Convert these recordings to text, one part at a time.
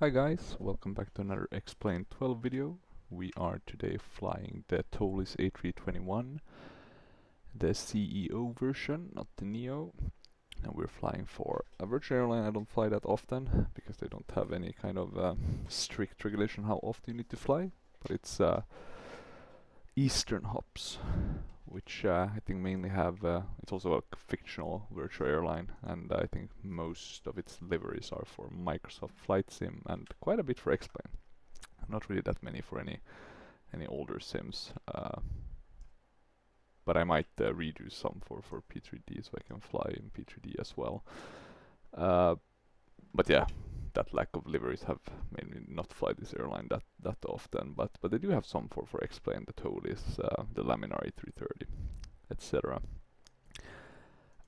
Hi guys, welcome back to another Explain 12 video. We are today flying the Toliss A321, the CEO version, not the Neo. And we're flying for a virtual airline. I don't fly that often because they don't have any kind of strict regulation how often you need to fly. But it's EasternHops, which I think mainly have, it's also a fictional virtual airline, and I think most of its liveries are for Microsoft Flight Sim and quite a bit for X-Plane. Not really that many for any older sims, but I might redo some for P3D so I can fly in P3D as well. But yeah, that lack of liveries have made me not fly this airline that often, but they do have some for X-Plane, the Toliss, the Laminar A330, etc.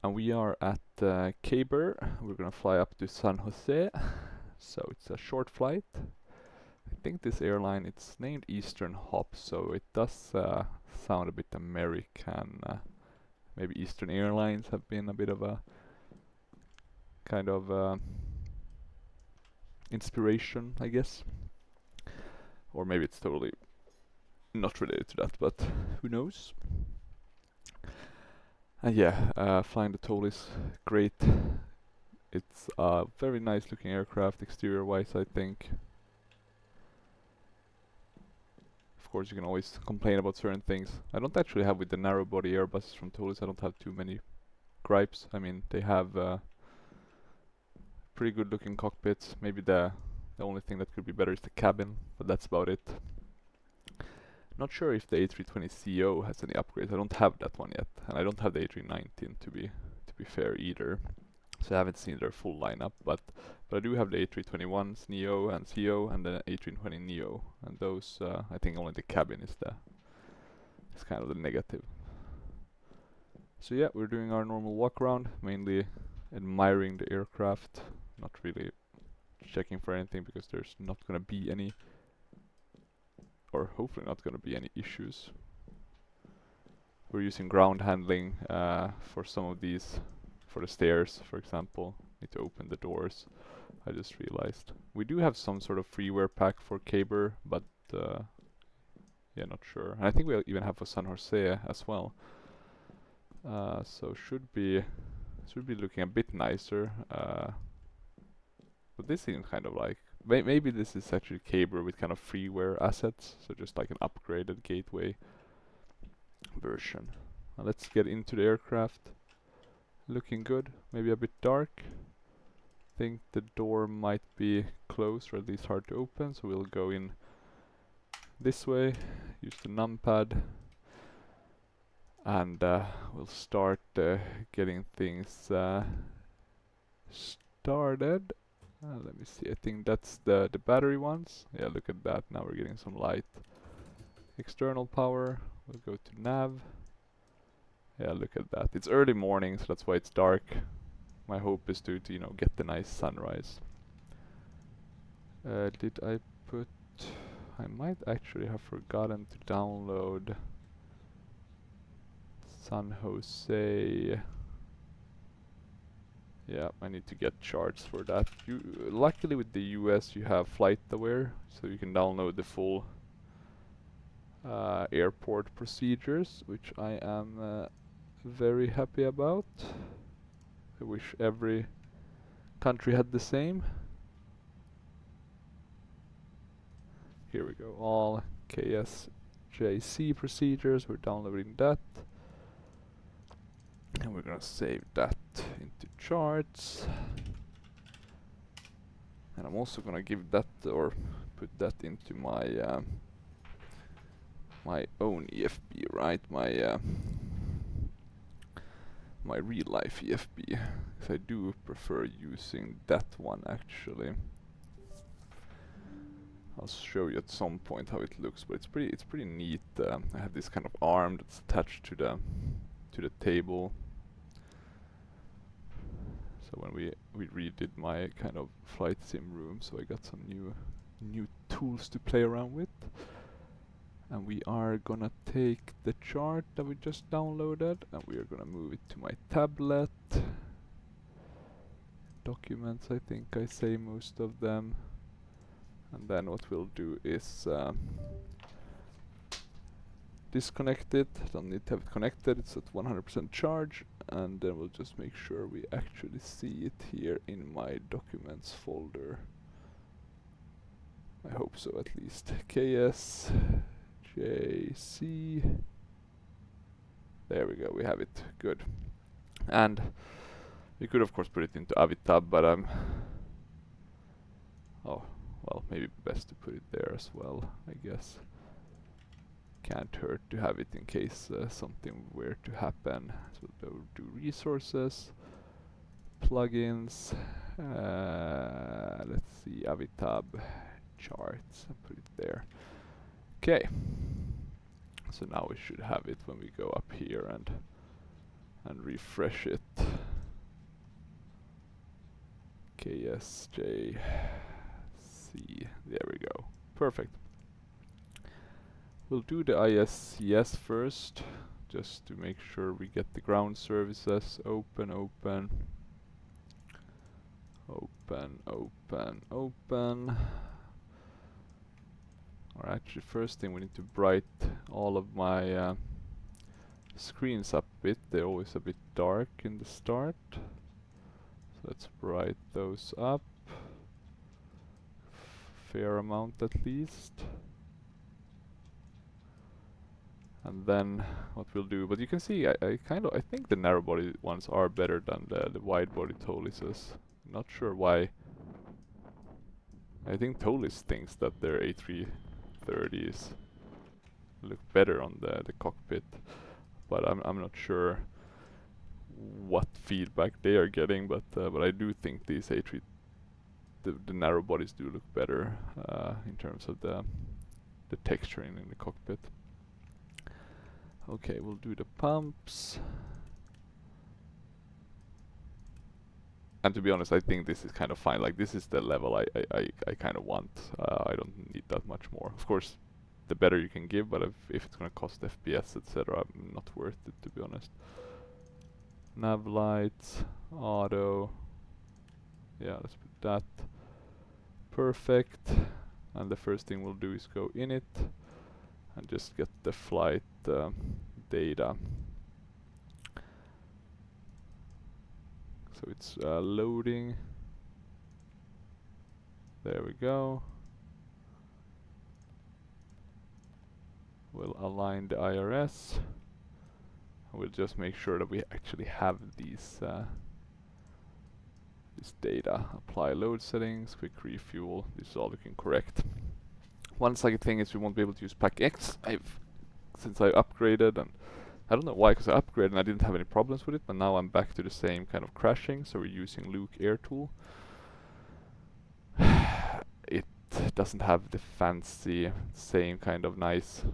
And we are at KBUR. We're gonna fly up to San Jose, so it's a short flight. I think this airline, it's named EasternHops, so it does sound a bit American. Maybe Eastern Airlines have been a bit of a kind of inspiration, I guess. Or maybe it's totally not related to that, but who knows? And yeah, flying the Toliss, great. It's a very nice looking aircraft, exterior wise, I think. Of course, you can always complain about certain things. I don't actually have with the narrow body Airbuses from Toliss, I don't have too many gripes. I mean, they have pretty good looking cockpits. Maybe the only thing that could be better is the cabin, but that's about it. Not sure if the A320ceo has any upgrades. I don't have that one yet, and I don't have the A319 to be fair either. So I haven't seen their full lineup, but I do have the A321s Neo and CEO and the A320 Neo, and those I think only the cabin is kind of the negative. So yeah, we're doing our normal walk around, mainly admiring the aircraft, not really checking for anything because there's not gonna be any, or hopefully not gonna be any issues. We're using ground handling for some of these. For the stairs, for example, need to open the doors. I just realized we do have some sort of freeware pack for KBUR, but yeah, not sure. And I think we even have for San Jose as well. So should be looking a bit nicer. But this seems kind of like maybe this is actually KBUR with kind of freeware assets, so just like an upgraded gateway version. Now let's get into the aircraft. Looking good, maybe a bit dark. Think the door might be closed or at least hard to open, so we'll go in this way, use the numpad, and we'll start getting things started. Let me see, I think that's the battery ones. Yeah, look at that, now we're getting some light. External power, we'll go to nav. Yeah, look at that. It's early morning, so that's why it's dark. My hope is to you know, get the nice sunrise. Did I put... I might actually have forgotten to download San Jose. Yeah, I need to get charts for that. Luckily with the US you have Flight Aware, so you can download the full airport procedures, which I am very happy about. I wish every country had the same. Here we go, all KSJC procedures, we're downloading that. And we're gonna save that into charts. And I'm also gonna give that, or put that into my my own EFB, right? My real life EFB, because I do prefer using that one actually. I'll show you at some point how it looks, but it's pretty neat. I have this kind of arm that's attached to the table. So when we redid my kind of flight sim room, so I got some new tools to play around with. And we are gonna take the chart that we just downloaded and we are gonna move it to my tablet. Documents, I think I say most of them. And then what we'll do is disconnect it. Don't need to have it connected, it's at 100% charge. And then we'll just make sure we actually see it here in my documents folder. I hope so, at least. KSJC. There we go, we have it. Good. And we could of course put it into Avitab, but oh, well, maybe best to put it there as well, I guess. Can't hurt to have it in case something were to happen. So we'll do resources, plugins, let's see, Avitab charts, and put it there. Okay, so now we should have it when we go up here and refresh it. KSJC, there we go, perfect. We'll do the ISCS first, just to make sure we get the ground services. Open, open, open, open, open. Or actually, first thing we need to bright all of my screens up a bit. They're always a bit dark in the start. So let's bright those up. Fair amount at least. And then what we'll do, but you can see I think the narrow body ones are better than the wide body Tolisses. Not sure why. I think Toliss thinks that their A330s look better on the cockpit, but I'm not sure what feedback they are getting, but I do think these the narrow bodies do look better in terms of the texturing in the cockpit. Okay, we'll do the pumps. And to be honest, I think this is kind of fine. Like, this is the level I kind of want. I don't need that much more. Of course, the better you can give, but if it's gonna cost FPS, etc., not worth it, to be honest. Nav lights, auto. Yeah, let's put that. Perfect. And the first thing we'll do is go in it and just get the flight data. So it's loading. There we go. We'll align the IRS. We'll just make sure that we actually have these this data. Apply load settings, quick refuel. This is all looking correct. One side thing is we won't be able to use Pack X. Since I upgraded, and I don't know why, because I upgraded and I didn't have any problems with it, but now I'm back to the same kind of crashing, so we're using Luke Air Tool. It doesn't have the fancy, same kind of nice,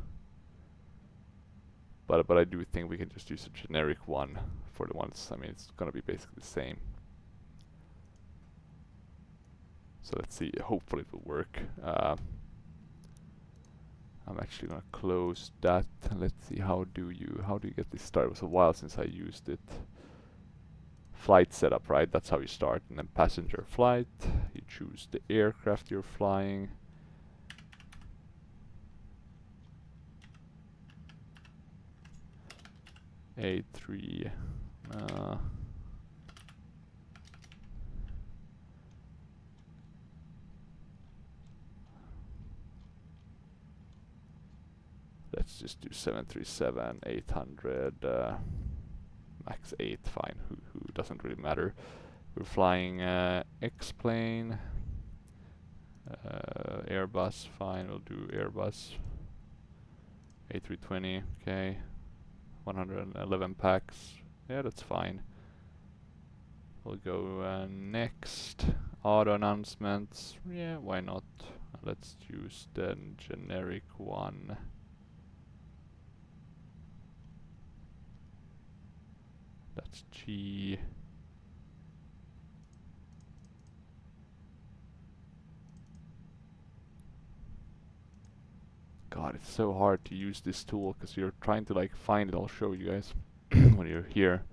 but I do think we can just use a generic one for the ones. I mean, it's gonna be basically the same. So let's see, hopefully it will work. I'm actually gonna close that. Let's see, how do you get this started? It was a while since I used it. Flight setup, right? That's how you start. And then passenger flight. You choose the aircraft you're flying. A3. Let's just do 737, 800, max 8, fine, who doesn't really matter. We're flying X-plane, Airbus, fine, we'll do Airbus. A320, okay, 111 packs, yeah, that's fine. We'll go next, auto announcements, yeah, why not? Let's use the generic one. That's G. God, it's so hard to use this tool because you're trying to like find it. I'll show you guys when you're here.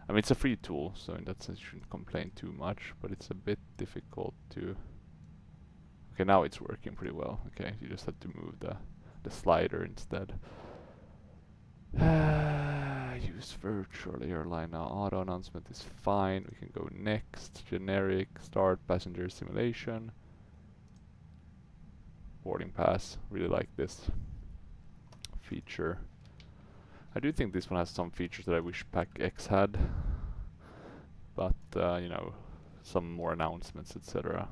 I mean, it's a free tool, so in that sense you shouldn't complain too much, but it's a bit difficult to... Okay, now it's working pretty well. Okay, you just had to move the slider instead. Use virtual airline now. Auto announcement is fine. We can go next. Generic. Start passenger simulation. Boarding pass. Really like this feature. I do think this one has some features that I wish Pack X had, but you know, some more announcements, etc.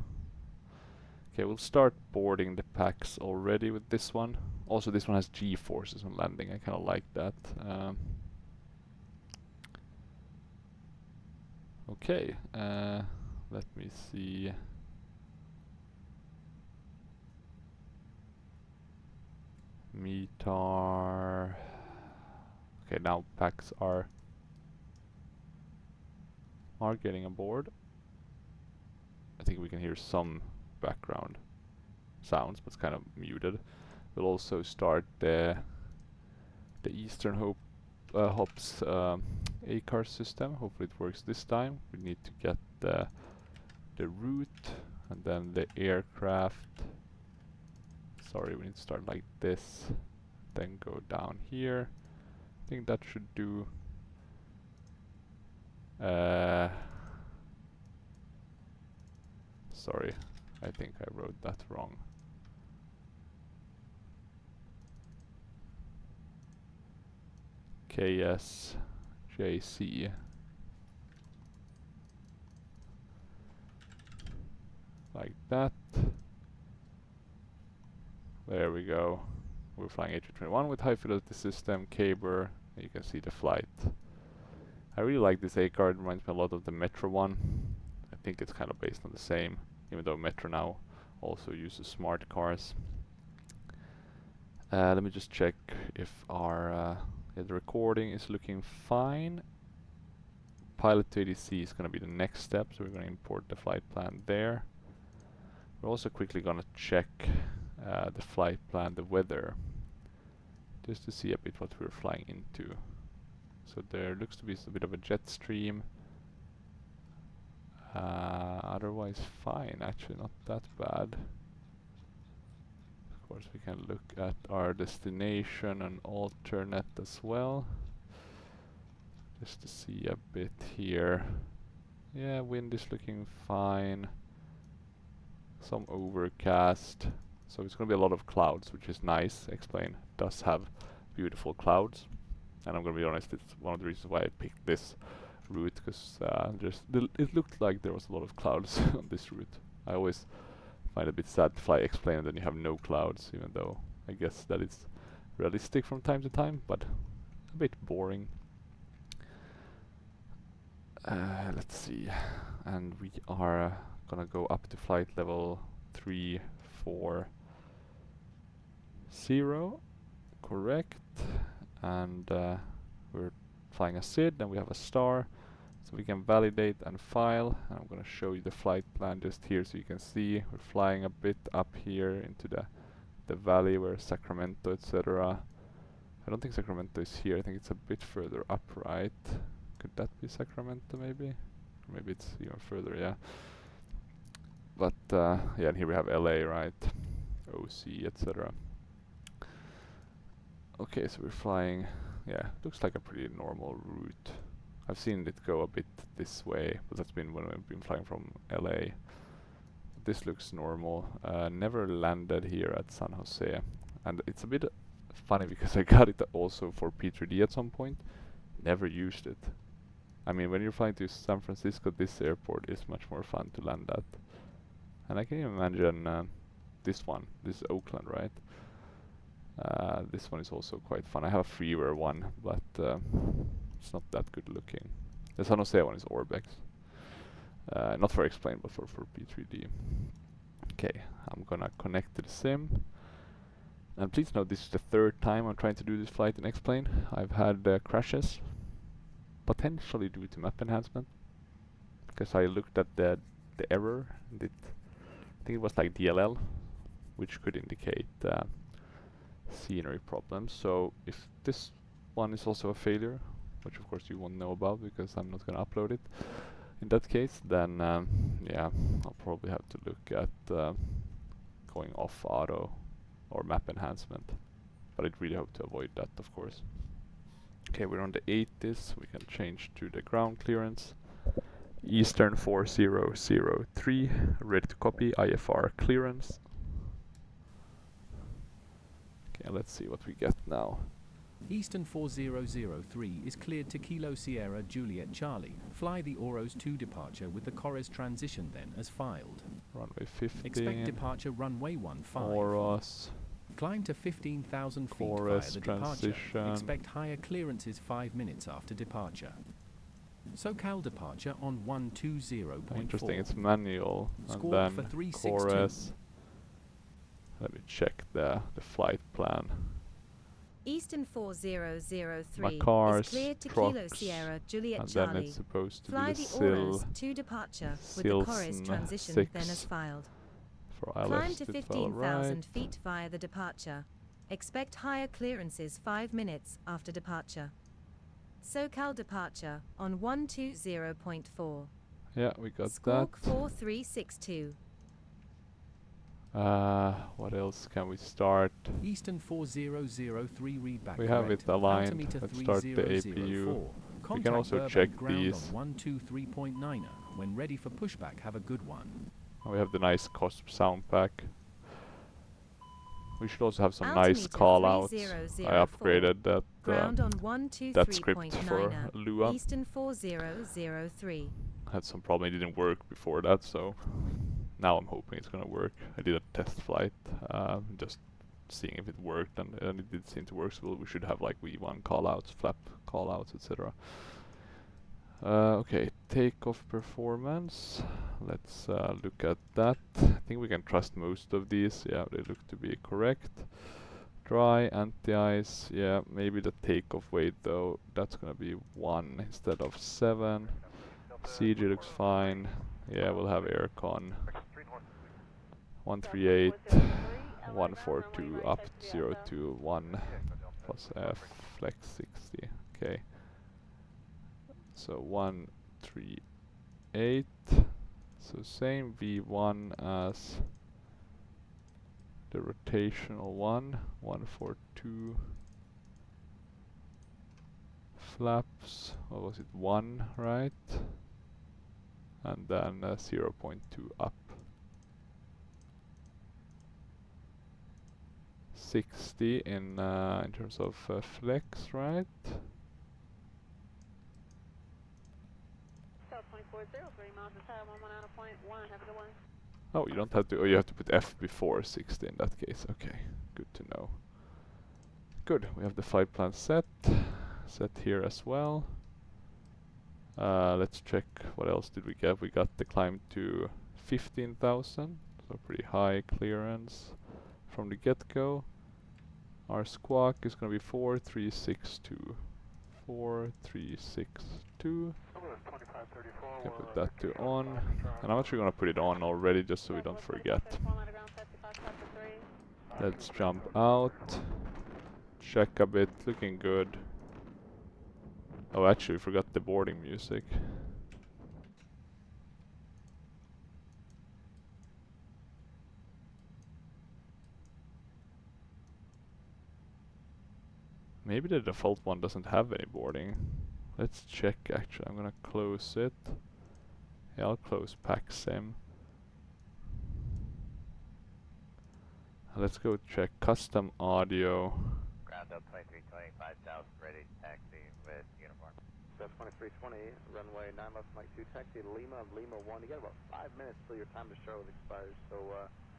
Okay, we'll start boarding the packs already with this one. Also, this one has G-forces on landing. I kind of like that. Okay, let me see. METAR. Okay, now packs are getting aboard. I think we can hear some background sounds, but it's kind of muted. We'll also start the EasternHops A-car system. Hopefully it works this time. We need to get the route and then the aircraft. Sorry, we need to start like this, then go down here. I think that should do. Sorry, I think I wrote that wrong. KSJC. Like that. There we go. We're flying A321 with high fidelity system, KBUR. You can see the flight. I really like this A card. It reminds me a lot of the Metro one. I think it's kind of based on the same, even though Metro now also uses smart cars. Let me just check if our the recording is looking fine. Pilot to ADC is going to be the next step, so we're going to import the flight plan there. We're also quickly going to check the flight plan, the weather, just to see a bit what we're flying into. So there looks to be a bit of a jet stream. Otherwise fine, actually not that bad. Of course we can look at our destination and alternate as well, just to see a bit here. Yeah, wind is looking fine. Some overcast. So it's going to be a lot of clouds, which is nice. Explain does have beautiful clouds. And I'm going to be honest, it's one of the reasons why I picked this route, because it looked like there was a lot of clouds on this route. I always find it a bit sad to fly Explain and then you have no clouds, even though I guess that is realistic from time to time, but a bit boring. Let's see. And we are gonna go up to flight level 340. Correct. And we're flying a SID, and we have a star, so we can validate and file. And I'm going to show you the flight plan just here, so you can see we're flying a bit up here into the valley where Sacramento, etc. I don't think Sacramento is here. I think it's a bit further up, right? Could that be Sacramento, maybe? Or maybe it's even further, yeah. But yeah, and here we have LA, right? OC, etc. Okay, so we're flying, yeah, looks like a pretty normal route. I've seen it go a bit this way, but that's been when we've been flying from LA. This looks normal. Never landed here at San Jose. And it's a bit funny because I got it also for P3D at some point. Never used it. I mean, when you're flying to San Francisco, this airport is much more fun to land at. And I can even imagine this one. This is Oakland, right? This one is also quite fun. I have a freeware one, but it's not that good looking. The San Jose one is Orbex. Not for Explain, but for P3D. Okay, I'm gonna connect to the sim. And please note, this is the third time I'm trying to do this flight in Explain. I've had crashes, potentially due to map enhancement, because I looked at the error, and I think it was like DLL, which could indicate scenery problems. So if this one is also a failure, which of course you won't know about because I'm not going to upload it, in that case, then yeah, I'll probably have to look at going off auto or map enhancement. But I'd really hope to avoid that, of course. Okay, we're on the 80s. We can change to the ground clearance. Eastern 4003, ready to copy, IFR clearance. Okay, let's see what we get now. Eastern 4003 is cleared to Kilo Sierra Juliet Charlie. Fly the Oros 2 departure with the Chorus transition then as filed. Runway 15. Expect departure runway 15. Oros. Climb to 15,000 feet Chorus via the transition. departure. Expect higher clearances 5 minutes after departure. SoCal departure on 120.4. Interesting, it's manual. Squawk and for then 362. Chorus. Let me check the flight plan. Eastern 4003 Macars, is cleared to Kilo trucks, Sierra Juliet and then Charlie. it's supposed to Fly be the the Oros SIL 2 departure with the Chorus Silson transition 6 then as filed. for Climb ILS to to 15,000 right. feet via the departure. Expect higher clearances 5 minutes after departure. SoCal departure on 120.4. Yeah, we got Squawk that. 4362. What else can we start? Eastern 4003 read back We have correct. it aligned. Altimeter Let's start the 3004. APU. Contact We can also Burbank check ground these. on 123.9. When ready for pushback, have a good one. We have the nice COSP sound pack. We should also have some nice Altimeter call-outs. 3004. I upgraded that Ground on 123.9. that script for Lua. Eastern 4003. Had some problem, it didn't work before that, so now I'm hoping it's gonna work. I did a test flight, just seeing if it worked, and it did seem to work, so we should have like V1 callouts, flap callouts, etc. Okay, takeoff performance. Let's look at that. I think we can trust most of these. Yeah, they look to be correct. Dry, anti-ice. Yeah, maybe the takeoff weight though. That's gonna be 1 instead of 7. CG looks fine. Yeah, we'll have aircon. 138, 142 up 021 plus F flex 60. Okay. So 138. So same V1 as the rotational one. 142 flaps. What was it? 1, right? And then 0.2 up. 60 in terms of flex, right? Oh, you don't have to. Oh, you have to put F before 60 in that case. Okay, good to know. Good. We have the flight plan set here as well. Let's check what else did we get. We got the climb to 15,000, so pretty high clearance from the get-go. Our squawk is going to be 4362. 4362. Can put that to on. And I'm actually going to put it on already just so we don't forget. Let's jump out. Check a bit. Looking good. Oh, actually, we forgot the boarding music. Maybe the default one doesn't have any boarding. Let's check actually. I'm gonna close it. Yeah, I'll close PackSim. Let's go check custom audio. Ground up 2325 south, ready to taxi with uniform. So 2320, runway 9 left, Mike 2, taxi to Lima, Lima 1. You got about 5 minutes till your time to Charlotte expires, so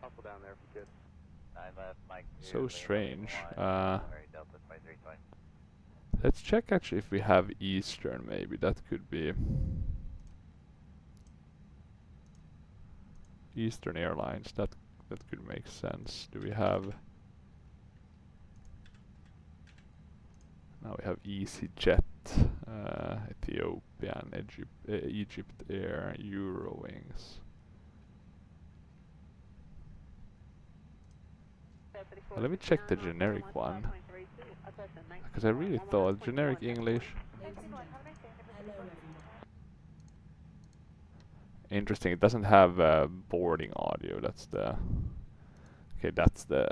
hustle down there if you could. 9 left, Mike 2. So strange. Sorry, Delta 2320. Let's check actually if we have Eastern, maybe that could be Eastern Airlines. That could make sense. Do we have? Now we have EasyJet, Ethiopian, Egypt Air, Eurowings. Well, let me check the generic one, because I really thought generic English. Interesting, it doesn't have boarding audio. That's the. Okay, that's the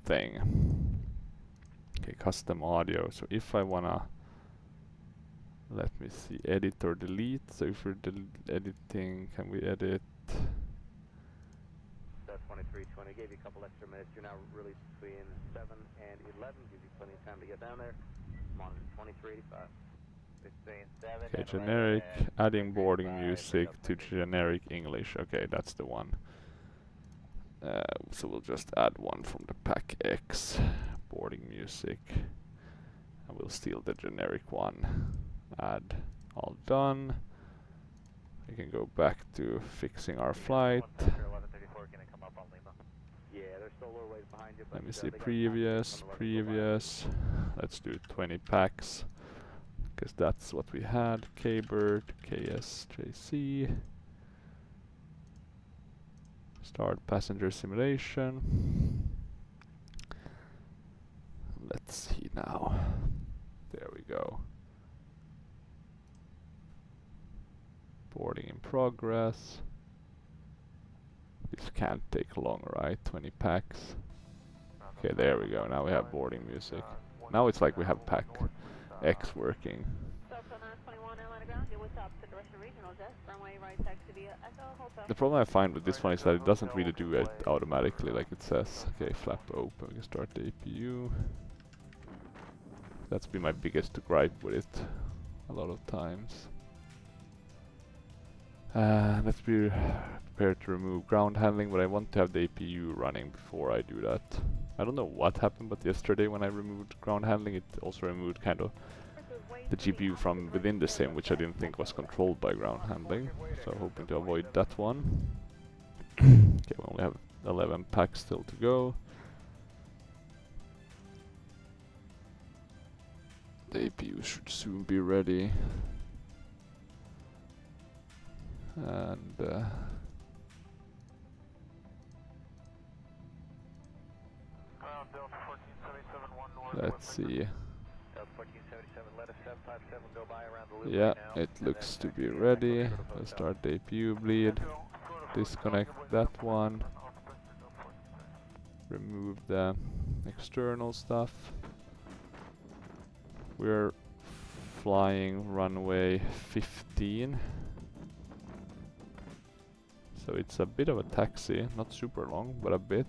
thing. Okay, custom audio. So if I wanna, let me see, edit or delete. So if we're editing, can we edit? 2320 gave you a couple extra minutes. You're now released between 7 and 11. Gives you plenty of time to get down there. Monitor 2385. Between 7 Okay, and 11 generic, and adding boarding 2385, music Echo to 13. generic English. Okay, that's the one. So we'll just add one from the pack X, boarding music, and we'll steal the generic one. Add, all done. We can go back to fixing our flight. 1134 gonna come up on Lima. Yeah, they're still a little ways behind you. Let me but, see, they got time to previous, get on the level go by. previous. Let's do 20 packs, because that's what we had. KBUR, KSJC. Start passenger simulation. Let's see now. There we go. Boarding in progress. This can't take long, right? 20 packs. Okay, there we go. Now we have boarding music. Now it's like we have pack X working. The problem I find with this one is that it doesn't really do it automatically like it says. Okay, flap open, we can start the APU. That's been my biggest gripe with it a lot of times. Let's be prepared to remove ground handling, but I want to have the APU running before I do that. I don't know what happened, but yesterday when I removed ground handling, it also removed kind of the GPU from within the sim, which I didn't think was controlled by ground handling. So hoping to avoid that one. Okay, we only have 11 packs still to go. The APU should soon be ready. And let's see. Yeah, it looks to be ready. Let's start the APU bleed. Disconnect that one. Remove the external stuff. We're flying runway 15. So it's a bit of a taxi, not super long, but a bit.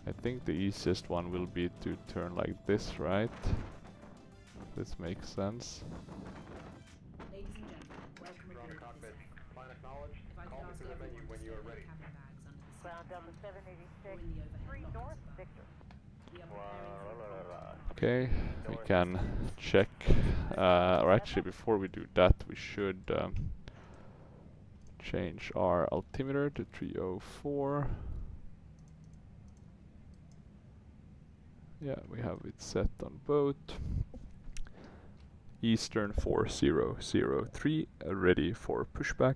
I think the easiest one will be to turn like this, right? This makes sense. Ladies and gentlemen, welcome aboard the cockpit. Flight acknowledged. Call me through the menu when you are ready. Ground Delta 786, 3 North, Victor. Okay, we can check. Or actually, before we do that, we should change our altimeter to 304. Yeah, we have it set on both. Eastern 4003, ready for pushback.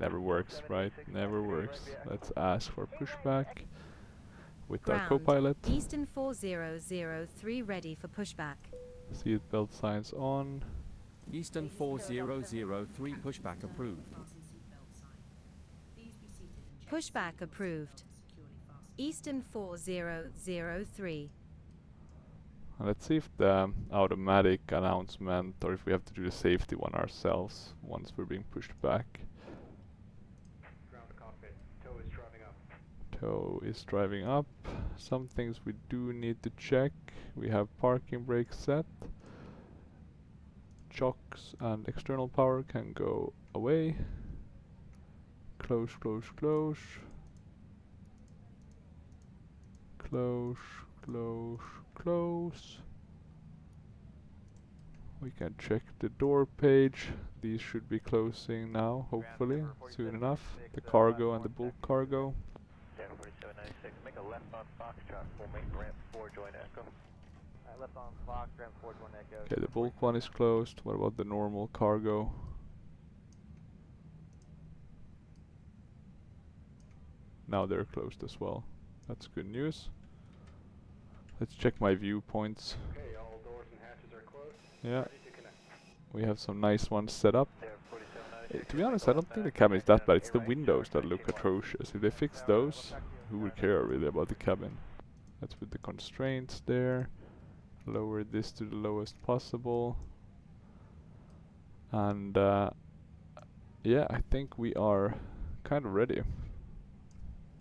Never works, right? Never works. Let's ask for pushback with our Ground. co-pilot. Eastern 4003 ready for pushback. Seatbelt signs on. Eastern 4003 pushback approved. Pushback approved. Eastern 4003. Let's see if the automatic announcement, or if we have to do the safety one ourselves once we're being pushed back. Ground to cockpit. Tow is driving up. Tow is driving up. Some things we do need to check. We have parking brake set. Chocks and external power can go away. Close, close, close. Close, close, close. We can check the door page. These should be closing now, hopefully, soon enough. The cargo and the bulk cargo. 4796, make a left on Foxtrot, full make ramp 4, join Echo. Left on Fox, ramp 4, join Echo. Okay, the bulk one is closed. What about the normal cargo? Now they're closed as well. That's good news. Let's check my viewpoints. Okay, all doors and hatches are closed. Yeah, Ready to connect. we have some nice ones set up. To be honest, I don't think the cabin is that bad. It's the windows that look atrocious. If they fix those, who would care really about the cabin? Let's put the constraints there. Lower this to the lowest possible. And yeah, I think we are kind of ready.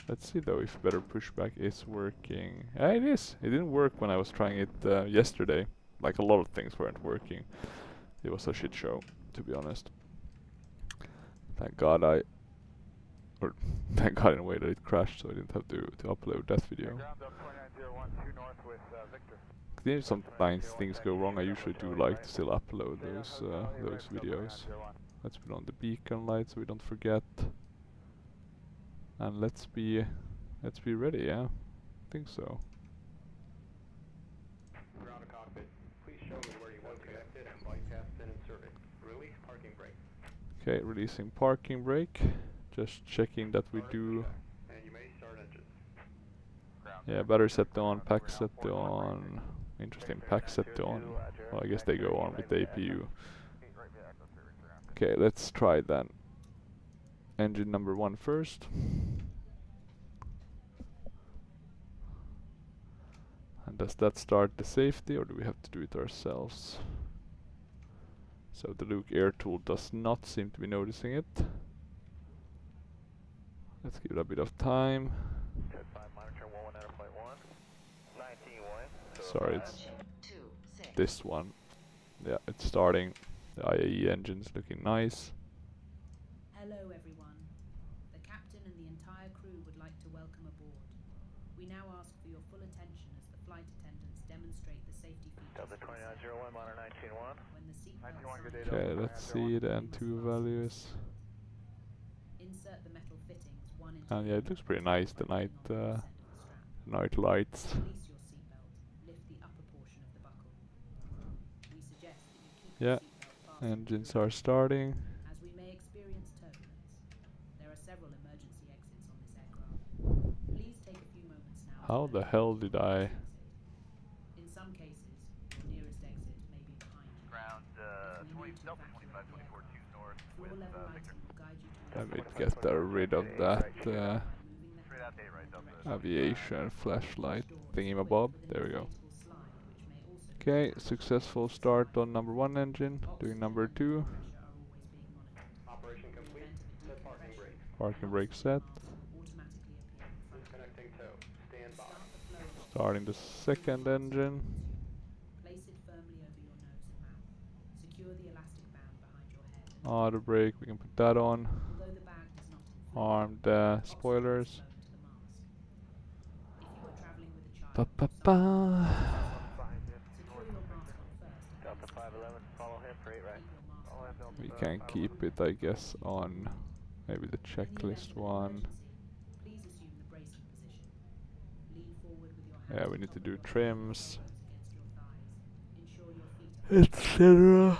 Let's see though if better pushback is working. It is! It didn't work when I was trying it yesterday. Like a lot of things weren't working. It was a shit show, to be honest. Thank God thank God in a way that it crashed so I didn't have to upload that video. If sometimes things go wrong, I usually do like to still upload those videos. Let's put on the beacon light so we don't forget. And let's be ready, yeah? I think so. Ground to cockpit. Please show me where you want connected and bypass then inserted. Release parking brake. Okay, releasing parking brake. Just checking that we do. And you may start engine. Yeah, battery set on, pack set on. Interesting, pack set on. Well, I guess they go on with the APU. Okay, let's try then. Engine number 1 first. And does that start the safety or do we have to do it ourselves? So the Luke air tool does not seem to be noticing it. Let's give it a bit of time. Sorry, it's this one. Yeah, it's starting. The IAE engine's looking nice. Hello everyone. The captain and the entire crew would like to welcome aboard. We now ask for your full attention as the flight attendants demonstrate the safety features. Delta 2901, monitor 191. When the seatbelt 91, good day, sign Okay, let's see the N2 values. insert the metal fittings one into And yeah, it looks pretty nice, the night on the end of the strap. night lights. Release your seatbelt. Lift the upper portion of the buckle. We suggest that you keep Yeah, your seatbelt fastened engines through are starting. as we may experience turbulence. There are several emergency exits on this aircraft. Please take a few moments now. How the hell did I... In some cases, your nearest exit may be behind you. Ground If you need to Delta evacuate 2524 the aircraft, north floor with level Victor. lighting will guide you to Let me exit get rid of that by moving the Straight out day, right, Delta. aviation flashlight doors thingamabob. with an There we go. inflatable slide, which may also be Okay, attached. successful start on number 1 engine. Doing number 2. Pressure are always being monitored. Operation In the complete. event of a Set parking decompression, brake. Parking brake set. mask will automatically appear in front of you. Disconnecting tow. Stand by. Start the flow of Starting the second engine. Place it firmly over your nose and mouth. Secure the elastic band behind your head. Auto brake, we can put that on. Although the bag does not inflate, Arm the oxygen is spoilers. flown to the mask. If you are traveling with a child, Ba ba or ba. secure your mask on first and Delta then 511, follow him for 8 right. keep your mask Follow him, on. We can keep it, I guess, on maybe the checklist one. Please assume the bracing position. Lean forward with your hands Yeah, we on need to top do of your trims, elbows against your thighs. Ensure your feet are etc.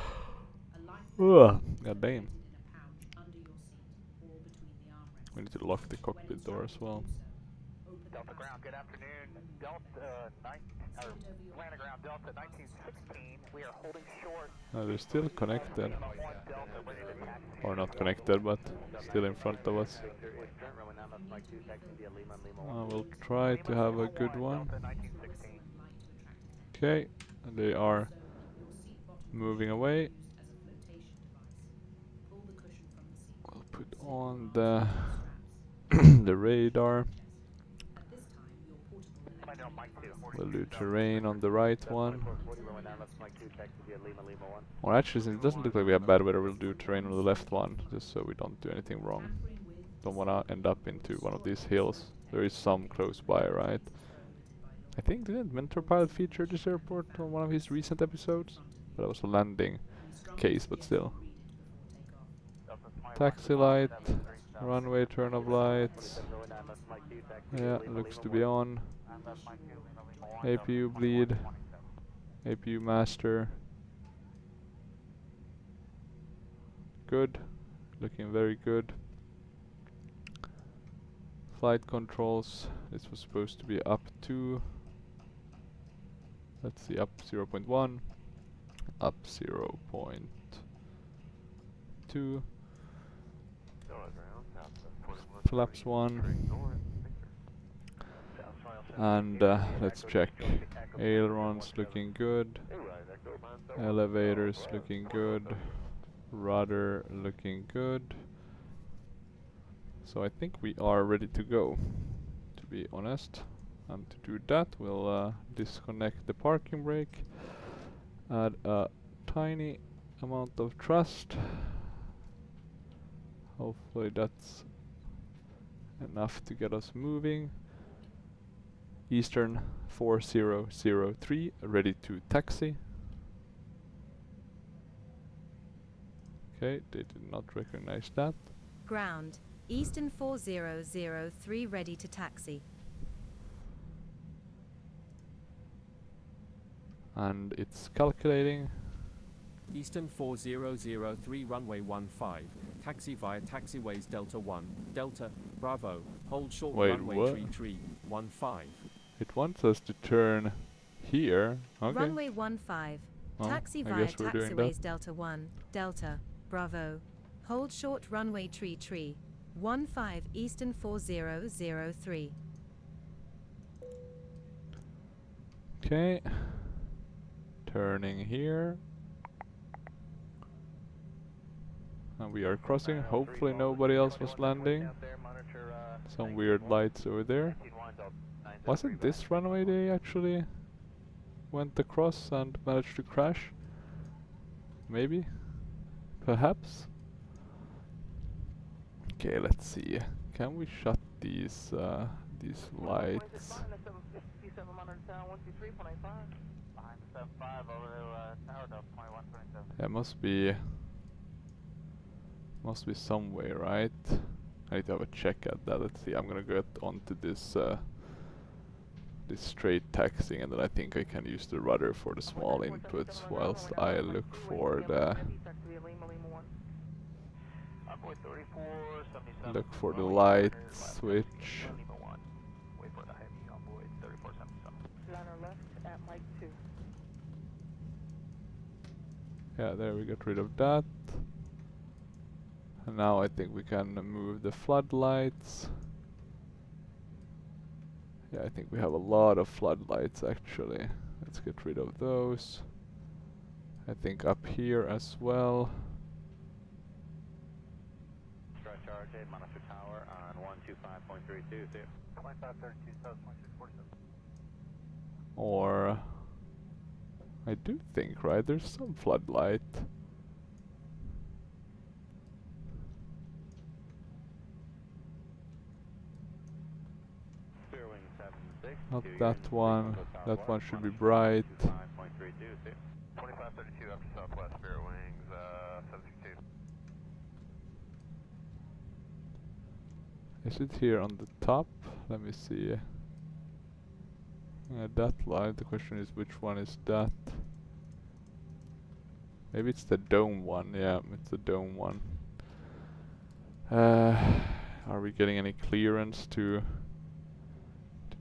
A life Ugh, vest is god damn. located in a pouch under your seat or between the armrests. We need to lock the When cockpit door as instructed to well. do so, open the Delta ground, good afternoon. Delta 9, or Atlanta ground, Delta 1916. We are holding short. No, they're still connected. 1 Delta, ready to taxi. Or not connected, but still in front of us. Victor, Eastern, runway 9 left, Mike 2, taxi via Lima and Lima 1. We'll try to have a good one. Delta Use the 1916. whistle and light to attract attention. Okay, and they are Also, your seat bottom moving cushion away. is used as a flotation device. Pull the cushion from the seat. We'll put Slip on your the arms into straps. the radar. At this time, your portable Find out Mike 2. We'll do terrain on the right one. 40, runway 9 left, Mike 2, taxi via Lima 1. Or actually, since it doesn't look like we have bad weather, we'll do terrain on the left one, just so we don't do anything wrong. tampering with Don't wanna end up into one of these hills. There is some close by, right? I think didn't Mentor Pilot feature this airport on one of his recent episodes? But that was a landing case, but still. Taxi light, runway turn of lights. Yeah, looks to be on. APU bleed. APU master. Good. Looking very good. Flight controls. This was supposed to be up to... Let's see, up 0.1. Up 0.2. Flaps 1. And let's check. Ailerons looking good. Elevators looking good. Rudder looking good. So I think we are ready to go, to be honest. And to do that, we'll disconnect the parking brake, add a tiny amount of thrust. Hopefully that's enough to get us moving. Eastern 4003 ready to taxi. Okay, they did not recognize that. Ground, Eastern 4003 ready to taxi. And it's calculating. Eastern 4003 runway 15, taxi via taxiways Delta 1, Delta, Bravo, hold short Wait, runway what? 33, 15. It wants us to turn here. Okay. Runway 15, Well, taxi I via guess we're doing taxiways that. Delta 1, Delta, Bravo, hold short runway 33, 15 Eastern 4003. Okay. Turning here. And we are crossing. Hopefully nobody else was landing. Some weird lights over there. Was it this runway they actually went across and managed to crash? Maybe? Perhaps? Okay, let's see. Can we shut these lights? Yeah, must be some way, right? I need to have a check at that. Let's see. I'm gonna get onto this this straight taxiing, and then I think I can use the rudder for the small inputs whilst I look for the light switch. Yeah, there we got rid of that. And now I think we can move the floodlights. Yeah, I think we have a lot of floodlights actually. Let's get rid of those. I think up here as well. Stretch RJ, monitor tower on 125.32. 2532 south 2647. Or I do think, right, there's some floodlight. Not that one. That one should be bright. 2532 after southwest Spirit Wings 762. Is it here on the top? Let me see. That light. The question is which one is that? Maybe it's the dome one. Yeah, it's the dome one. Are we getting any clearance to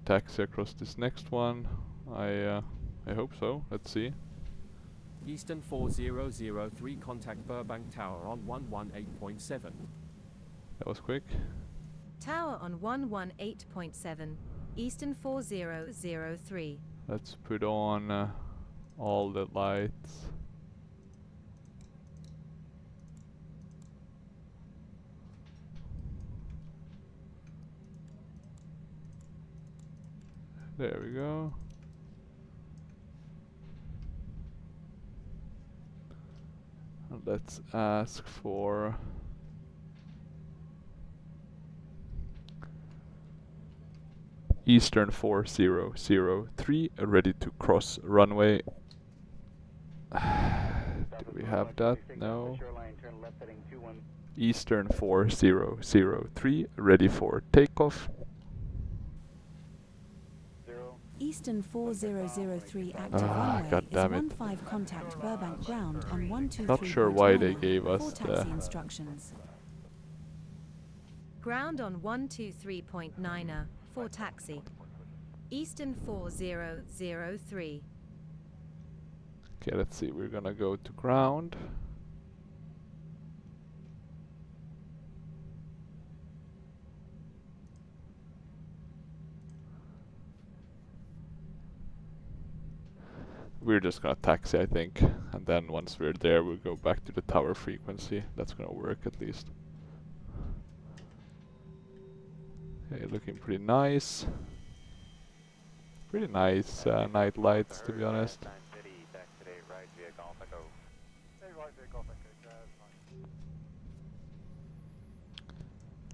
taxi across this next one? I hope so. Let's see. Eastern 4003 contact Burbank Tower on 118.7. That was quick. Tower on 118.7, Eastern 4003. Let's put on all the lights. There we go. And let's ask for Eastern 4003 ready to cross runway. Do we have that? No. Eastern 4003 ready for takeoff. Eastern 4003 active runway God damn is it. 15 contact Burbank ground on 123.9 Not sure why they gave us for taxi instructions. Ground on 123.9 for taxi. Eastern 4003. Okay, let's see. We're gonna go to ground. we're just gonna taxi, I think, and then once we're there, we'll go back to the tower frequency. That's gonna work at least. Okay, looking pretty nice. Pretty nice night lights, to be honest.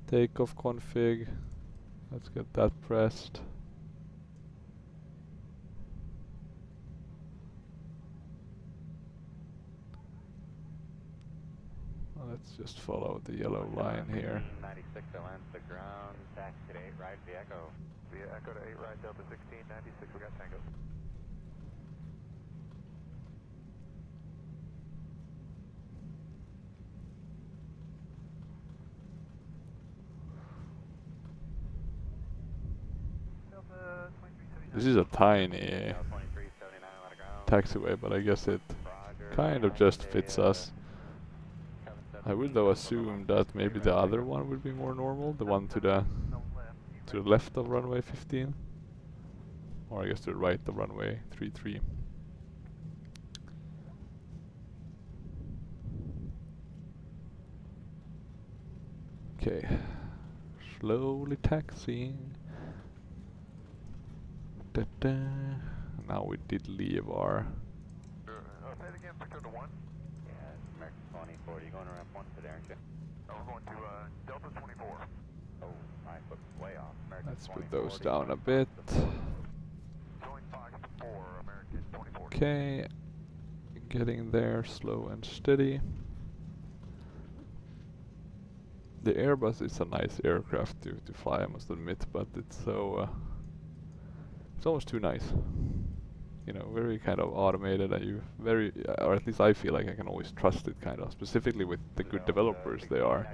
Takeoff config. Let's get that pressed. Well, let's just follow the yellow line here. 96 to land to ground, taxi to 8 right via Echo. Via Echo to 8 right, Delta 1696, we got Tango. Delta 2379. This is a tiny taxiway, but I guess it kind of just fits us. I would though assume that maybe the other one would be more normal, the one to the left of runway 15, or I guess to the right of runway 33. Okay, slowly taxiing. Da-da. Now we did leave our. Say it again, Victor to 1. Yeah, it's American 24. You're going around 1 today, aren't you? We're going to Delta 24. Oh, my foot's way off. American Let's 24, put those you're down going a bit. Join Fox 4, American 24. Okay, getting there slow and steady. The Airbus is a nice aircraft to fly, I must admit, but it's so it's almost too nice. You know, very kind of automated, and you very, or at least I feel like I can always trust it, kind of, specifically with the good developers they are,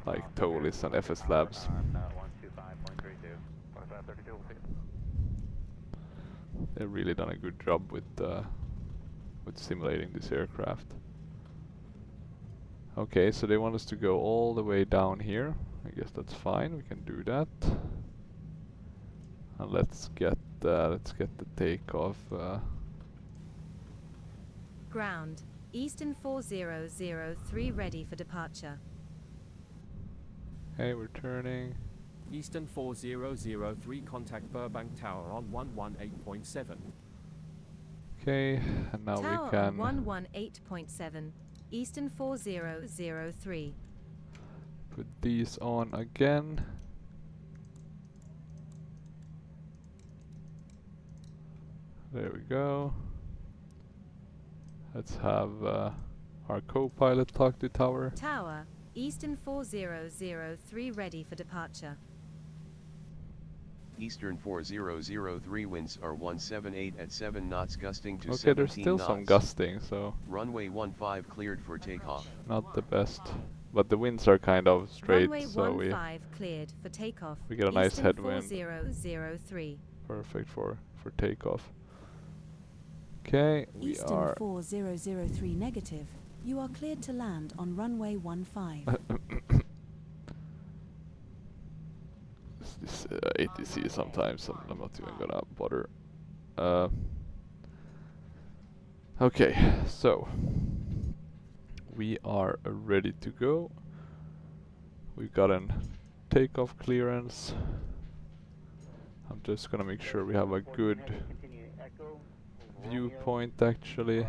like Toliss and FS Labs. They've really done a good job with simulating this aircraft. Okay, so they want us to go all the way down here. I guess that's fine. We can do that. And let's get the takeoff. Ground. Eastern 4003 ready for departure. Hey, we're turning. Eastern 4003 contact Burbank Tower on 118.7. Okay, and now Tower we can on 118.7. Eastern 4003. put these on again. There we go. Let's have our co-pilot talk to tower. Tower. Eastern 4003 ready for departure. Eastern 4003 winds are 178 at 7 knots gusting to Okay, 17 there's still knots. some gusting, so Runway 15 cleared for takeoff. not the best. But the winds are kind of straight, Runway so 15 cleared for takeoff. we get a nice Eastern headwind. 4003. Perfect for takeoff. Okay, we Eastern are 4003 negative. You are cleared to land on runway 15. this ATC sometimes. I'm not even gonna bother. Okay, so we are ready to go. We've got an takeoff clearance. I'm just gonna make sure we have a good viewpoint actually.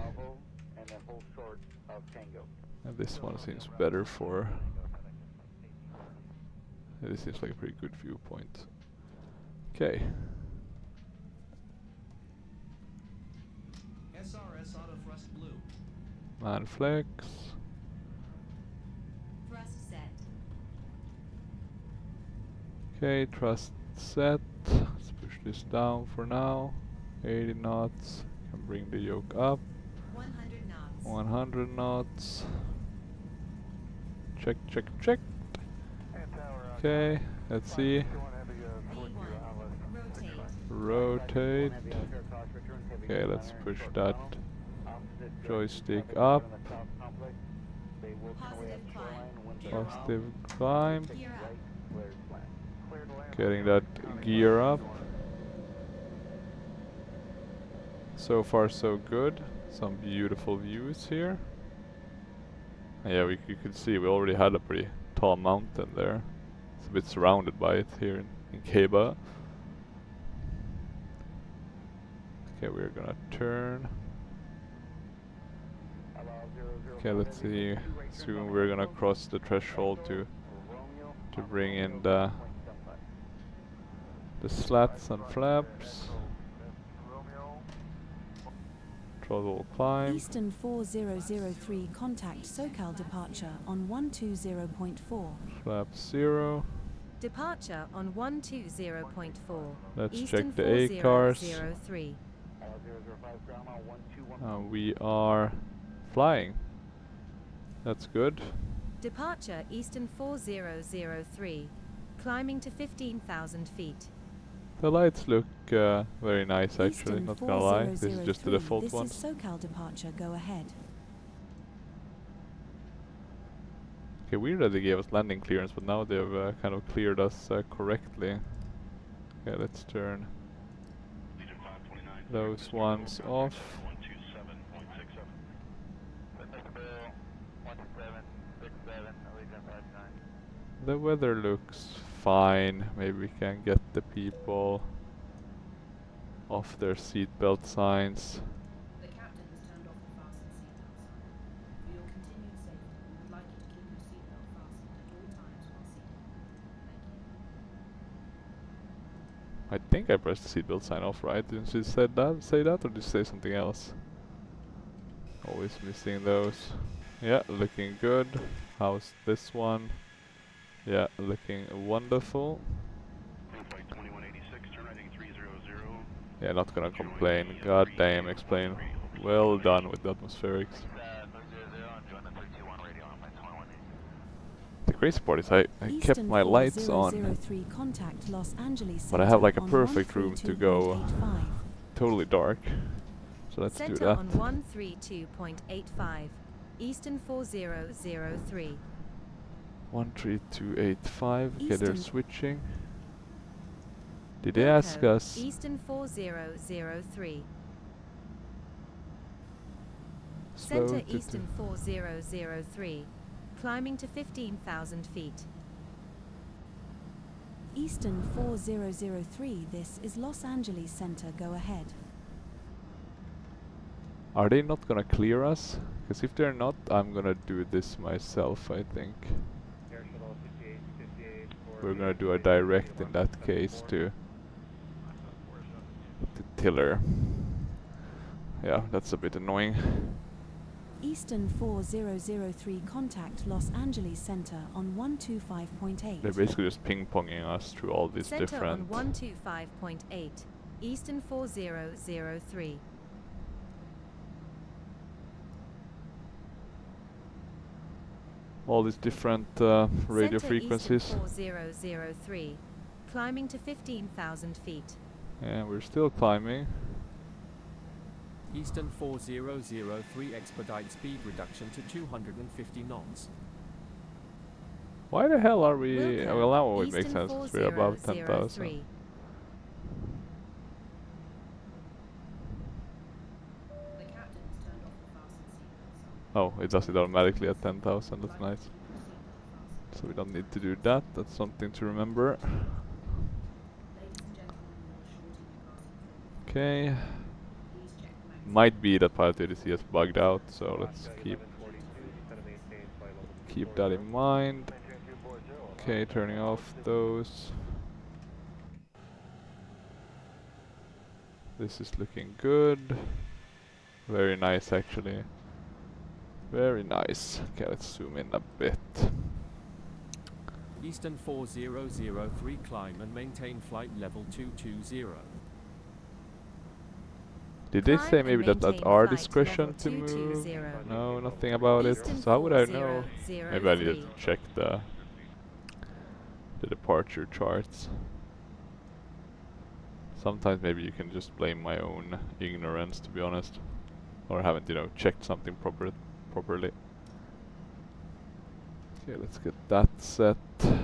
And this one seems better for. This seems like a pretty good viewpoint. Okay. SRS auto thrust blue. Man flex. Thrust set. Okay, thrust set. Let's push this down for now. 80 knots. Can bring the yoke up. 100 knots. 100 knots. Check, check, check. Okay, let's see. Rotate. Rotate. Okay, let's push that joystick up. Positive climb. Positive climb. Gear up. Getting that gear up. So far so good. Some beautiful views here. Yeah, you could see we already had a pretty tall mountain there. It's a bit surrounded by it here in KBUR. Okay, we're gonna turn. Okay, let's see. Soon we're gonna cross the threshold to bring in the slats and flaps. Throttle climb. Eastern 4003 contact SoCal departure on 120.4. Flap 0. Departure on 120.4. Let's Eastern check the A cars. 4003. We are flying. That's good. Departure Eastern 4003. Climbing to 15,000 feet. The lights look very nice actually, Eastern not gonna lie. This is just the 4003, default this one. is SoCal departure, go ahead. Okay, weird that they gave us landing clearance, but now they've kind of cleared us correctly. Okay, let's turn those ones off. The weather looks fine. Maybe we can get the people off their seatbelt signs. The captain has turned off the fasten seatbelt sign. For your continued safety, we would like you to keep your seatbelt fastened at all times while seated. Thank you. I think I pressed the seatbelt sign off, right? Didn't she say that, or did she say something else? Always missing those. Yeah, looking good. How's this one? Yeah, looking wonderful. Yeah, not gonna complain. God damn, explain. Well done with the atmospherics. The crazy part is I kept my lights on, 4003 contact Los Angeles but I have like a on perfect room to go 132.85. totally dark. So let's do Center that. on 132.85. Eastern 4003. 13285. Okay, they're Eastern. switching. Did they ask us? Eastern 4003. Slow Center to Eastern 4003. Climbing to 15,000 feet. Eastern 4003, this is Los Angeles Center, go ahead. Are they not gonna clear us? Because if they're not, I'm gonna do this myself, I think. We're gonna do a direct in that case to Tiller. Yeah, that's a bit annoying. Eastern 4003 contact Los Angeles Center on They're 125.8. basically just ping-ponging us through all these Center different... on 125.8. Eastern 4003. all these different radio Center frequencies. Eastern 4003. Climbing to 15,000 feet. And we're still climbing. Eastern 4003 expedite speed reduction to 250 knots. Why the hell are we... Wilco, well, now it makes Eastern sense, 'cause we're above 10,000. 4003. The captain has turned off the fasten seatbelt sign. Oh, it does it automatically at 10,000, that's Like nice. to keep your seatbelt fastened. So we don't need to do that, that's something to remember. Ladies and gentlemen, we will shortly be passing through. Okay. Please check the magazine. Might be that Pilot ADC is bugged out, so let's keep that in mind. Okay, turning off those. This is looking good. Very nice actually. Very nice. Okay, let's zoom in a bit. Eastern 4003 climb and maintain flight level 220. Did they Climb say and maybe that at maintain our flight discretion level to move? 220. No, nothing about it. Eastern So how would I know? 4003. Maybe I needed to check the departure charts. Sometimes maybe you can just blame my own ignorance, to be honest. Or haven't, you know, checked something properly. Okay, let's get that set. Okay,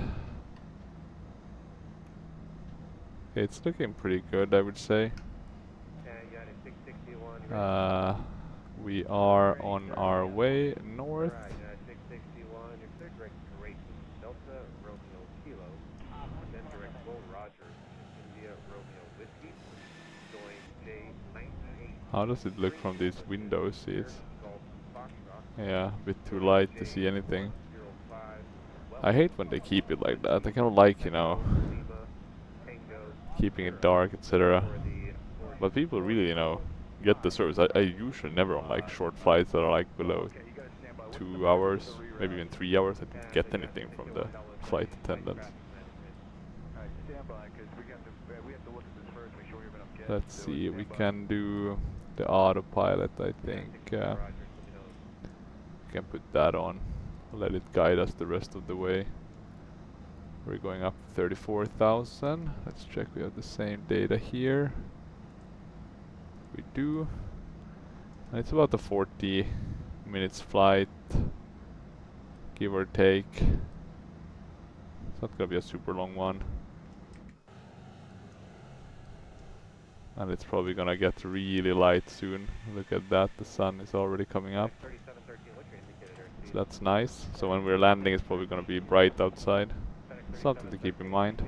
it's looking pretty good, I would say. Yeah, you got a 661 We are on our way north. Alright, 661, you're clear direct Kuwait, Delta Romeo Kilo, then direct Bull Roger, India Romeo Whiskey, join J98. How does it look from these window seats? Golf Foxtrot, Yeah, a bit too light to see anything. 105, I hate when they keep it like that. I kind of like, you know, Lima, Tango, keeping it dark, etc. But people really, you know, get the service. I usually never on like short flights that are like below 2 hours, maybe even 3 hours. I don't get anything from the flight attendants. Let's see, we can do the autopilot, I think. We can put that on. Let it guide us the rest of the way. We're going up 34,000. Let's check we have the same data here. We do. And it's about a 40 minutes flight, give or take. It's not gonna be a super long one. And it's probably gonna get really light soon. Look at that, the sun is already coming up. So that's nice. So when we're landing, it's probably gonna be bright outside. Something to keep in mind.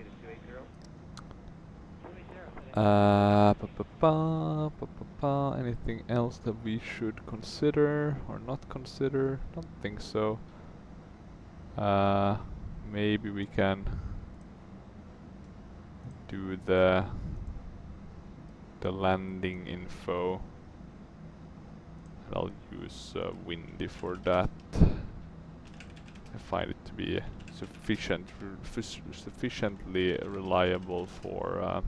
Anything else that we should consider or not consider? Don't think so. Maybe we can do the landing info. I'll use Windy for that. I find it to be sufficiently reliable for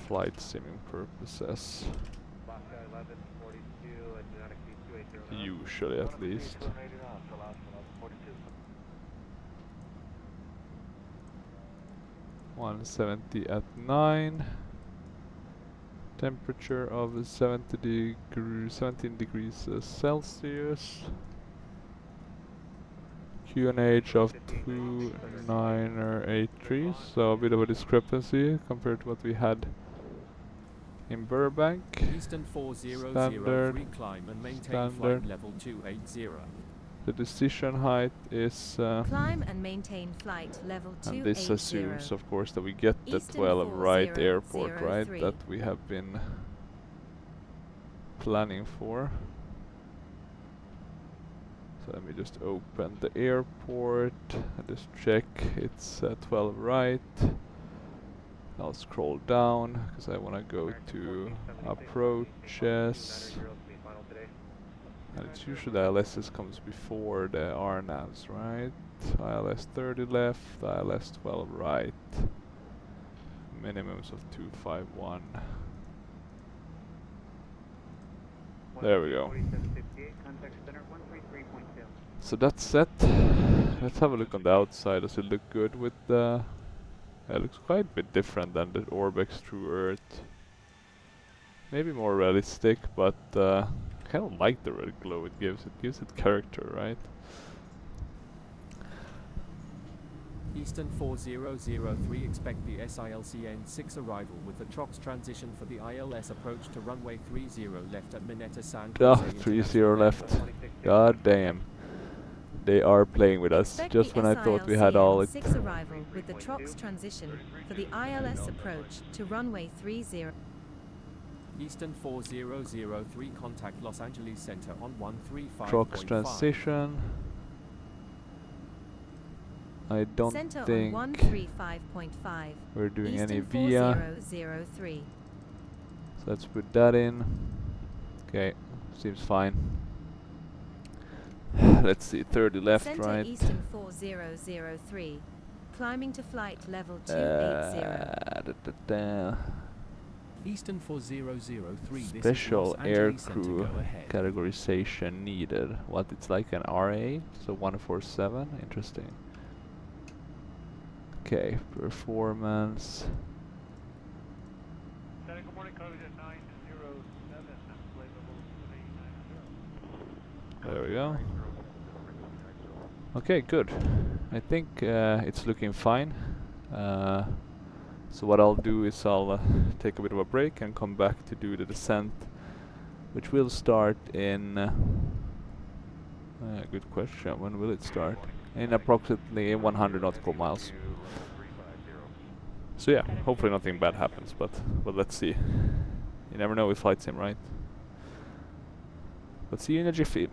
flight simming purposes. Usually, at least. 170 at 9. Temperature of 17 degrees Celsius. QNH of 2983, so a bit of a discrepancy compared to what we had in Burbank. Eastern 4003, Standard. climb and maintain Standard. flight level 280. The decision height is Climb and maintain flight level 280. and this assumes, of course, that we get the Eastern 12 right airport, 4003. right? That we have been planning for. So let me just open the airport and just check it's 12 right. I'll scroll down because I want to go to approaches. And it's usually the ILSs comes before the RNAVs, right? ILS 30 left, ILS 12 right. Minimums of 251. There we go. So that's set. Let's have a look on the outside. Does it look good with the... it looks quite a bit different than the Orbex True Earth. Maybe more realistic, but I kind of like the red glow it gives. It gives it character, right? Eastern 4003, expect the SILCN-6 arrival with the TROX transition for the ILS approach to runway 30 left at Mineta San Ah, Jose 30 International left. Airport. God damn. They are playing with us, Expect just the when I thought we had all it. SILCN-6 arrival with the TROX transition for the ILS approach to runway 30. Eastern 4003, contact Los Angeles Center on 135.5. TROX transition. I don't Center think on 135.5. we're doing Eastern any via. 4003. So let's put that in. Okay, seems fine. Let's see, 30 left, Center right? Eastern 4003. Climbing to flight level 280. Eastern 4003, this is Special Los air Angeles Center, crew go ahead. categorization needed. What, it's like an RA? So 147? Interesting. Okay, performance. Good morning, code at 907, flight level 390. There we go. Okay, good. I think it's looking fine. So what I'll do is I'll take a bit of a break and come back to do the descent, which will start in... good question. When will it start? In approximately 100 nautical miles. So yeah, hopefully nothing bad happens, but let's see. You never know with flight sim, right? But see you in a jiffy.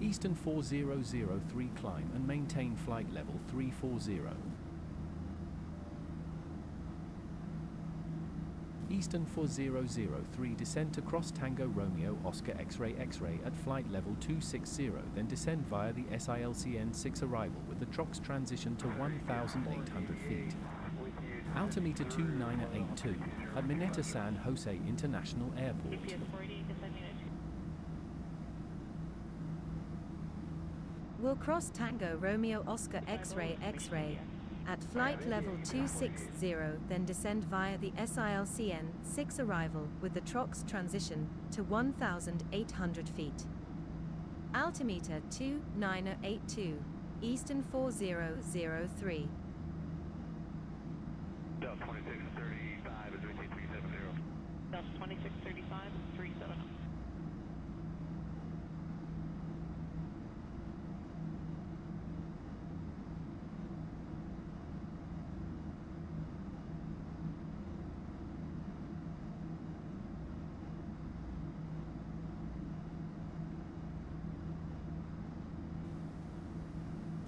Eastern 4003 climb and maintain flight level 340. Eastern 4003 descend to cross Tango Romeo Oscar X-ray X-ray at flight level 260, then descend via the SILCN 6 arrival with the TROX transition to 1,800 feet. Altimeter 2982 at Mineta San Jose International Airport. Will cross Tango Romeo Oscar X-ray X-ray at flight level 260, then descend via the SILCN 6 arrival with the TROX transition to 1,800 feet. Altimeter 2982, Eastern 4003. Delta 2635 is 370. Delta 2635 is 370.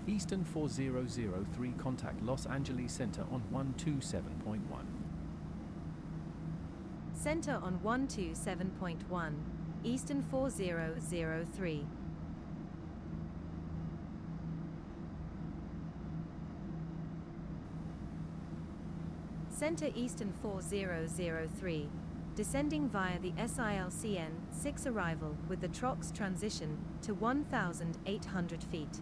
Eastern 4003 contact Los Angeles Center on 127.1. Center on 127.1, Eastern 4003. Center Eastern 4003, descending via the SILCN 6 arrival with the TROX transition to 1,800 feet.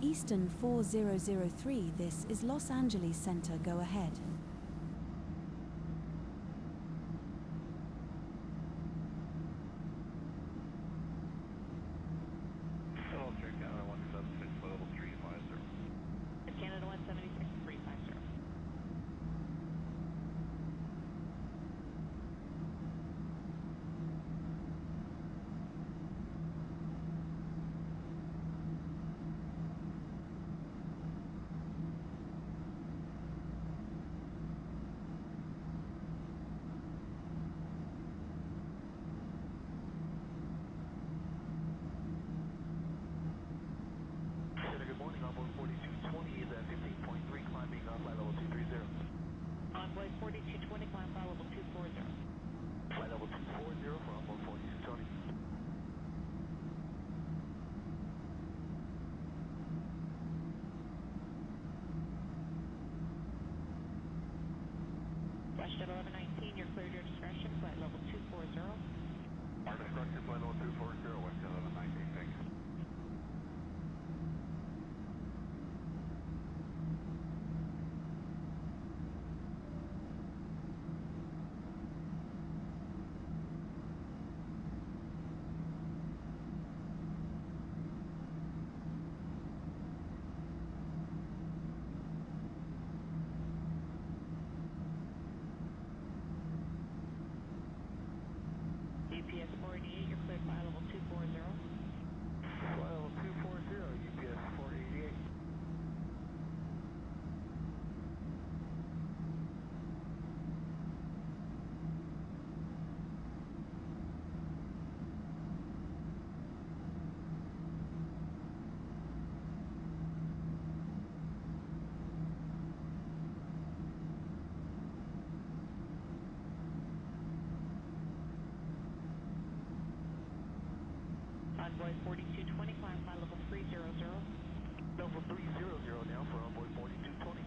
Eastern 4003, this is Los Angeles Center, go ahead. Hello, Canada 176, level 350. Canada 176, 350. Good morning, onboard 4220 is at 15.3, climbing flight level 230. Onboard 4220, climb flight level 240. Flight level 240 for onboard 4220. Westjet 1119, you're cleared your discretion, flight level 240. Our discretion, flight level 240, Westjet 1119, thanks. UPS 488, you're cleared flight level 240. Flight level 240, UPS 488. Envoy 4220, climb flight level 300. Level 300 now for Envoy 4220.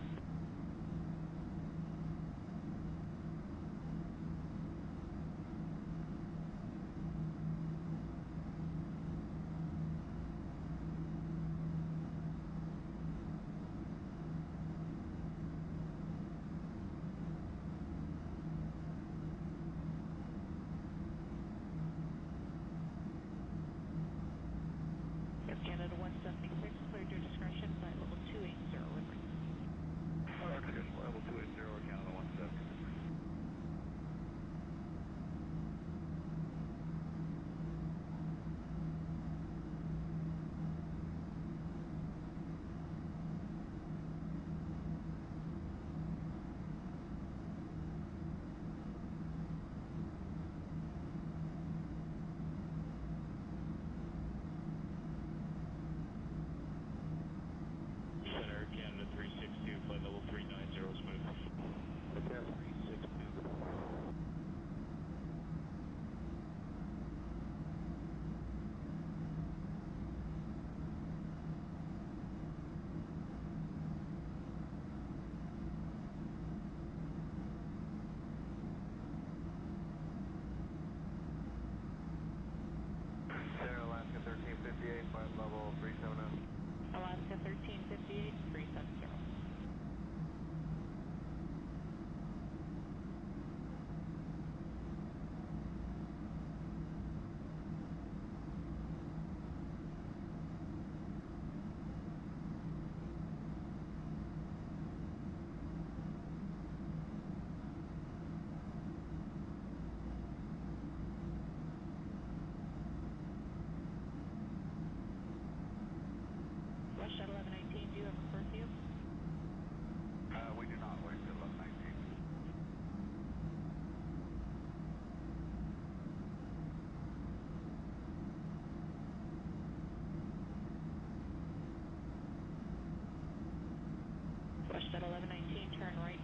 turn right,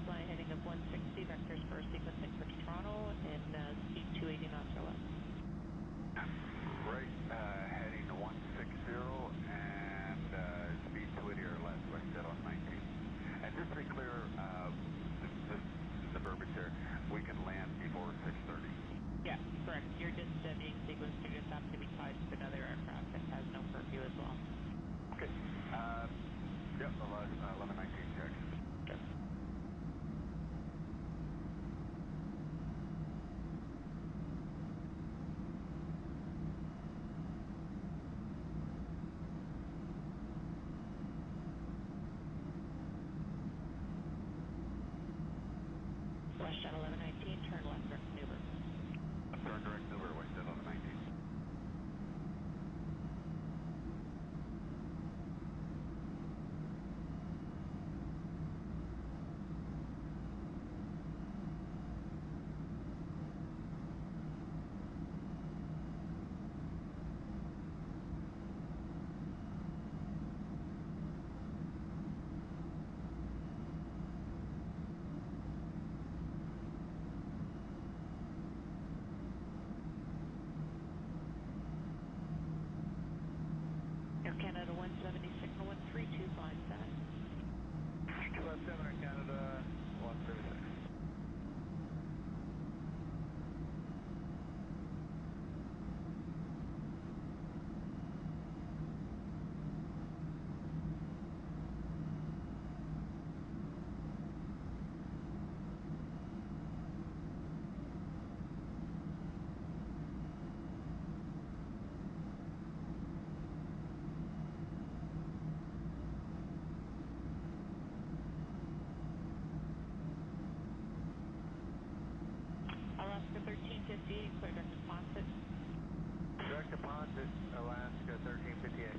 fly heading of 160, vectors for sequencing for Toronto, and speed 280 knots or less. Right, heading to 160 and speed 280 or less, right, dead on 19. And just to be clear, this is the verbiage here, we can land before 6:30. Yeah, correct. You're just being sequenced. You just have to be tied to another aircraft that has no curfew as well. Okay. Yep, 1119 check. Sure. WestJet 1119, turn left direct maneuver. Turn direct maneuver, WestJet 1119. Air Canada 170, signal 13257. 257 Air Canada 136. Alaska 1358, clear direct deposit. Direct deposit, Alaska 1358.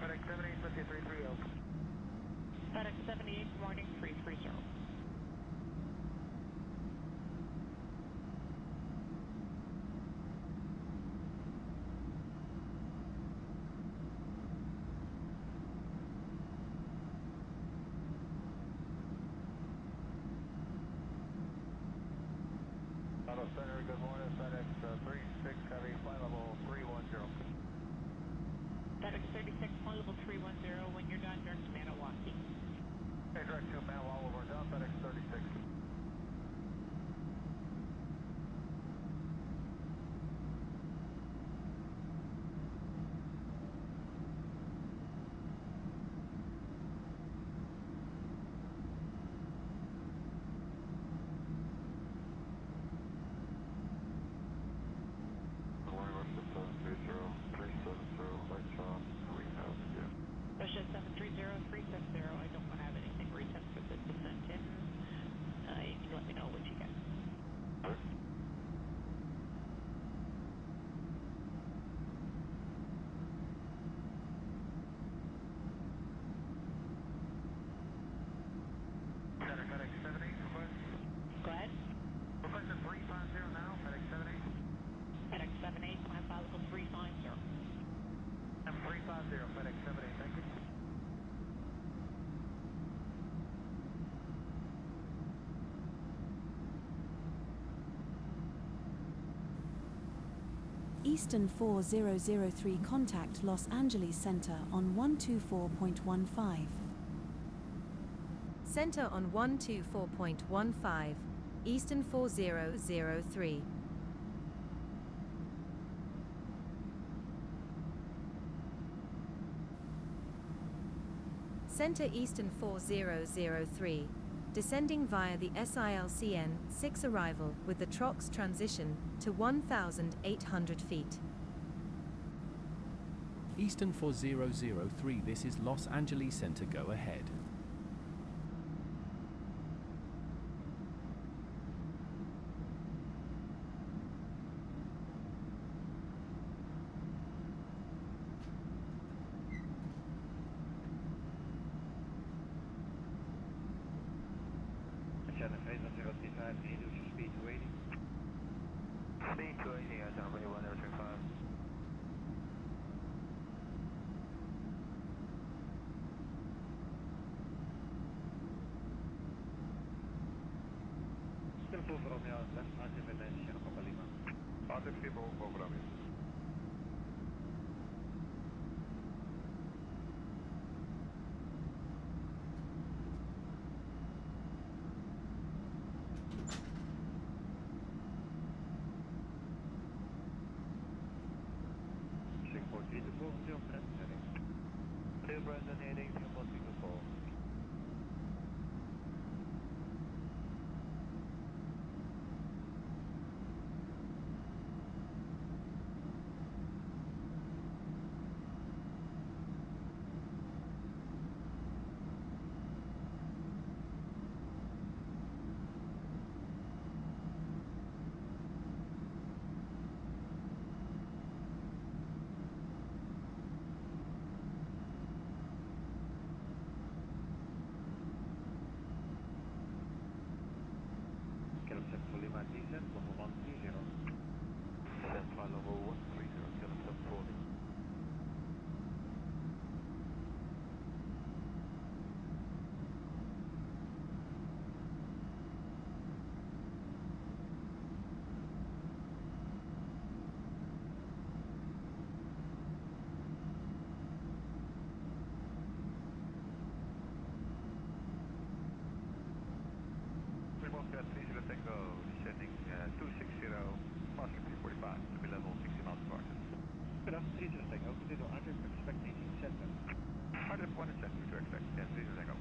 FedEx 78, 5330. FedEx 78, morning 330. Auto Center, good morning. FedEx 36 Heavy, flight level 310. FedEx 36, flight level 310. When you're done, direct to Maniwaki. Okay, direct to Manawala, we're done. FedEx 36. WestJet 730, 370. I don't want to have anything recent for the descent in. You can let me know what you get. Center, FedEx 78, request. Go ahead. Request at 350 now, FedEx 78. FedEx 78, flight level 350. I'm 350, FedEx 78, thank you. Eastern 4003 contact Los Angeles Center on 124.15. Center on 124.15, Eastern 4003. Center Eastern 4003, descending via the SILCN 6 arrival with the TROX transition to 1,800 feet. Eastern 4003, this is Los Angeles Center, go ahead. 25, can you do your speed 280? Speed 280 at runway 1035. Still full for Romeo, left active and then Sierra Papa Lima. Positive people over Romeo. Singapore 3240, Brandon heading. Clear Brandon heading, Singapore 324. Calum 7 Lima descent, level 130. Descent flight level 130, Calum 740. Moscow 30 Tango, descending 260, fast 345, to be level 60 miles per hour. Good afternoon, 30 Tango, continue RJ, expect 18 center. Hard 1 cent to expect, yeah, 30 Tango.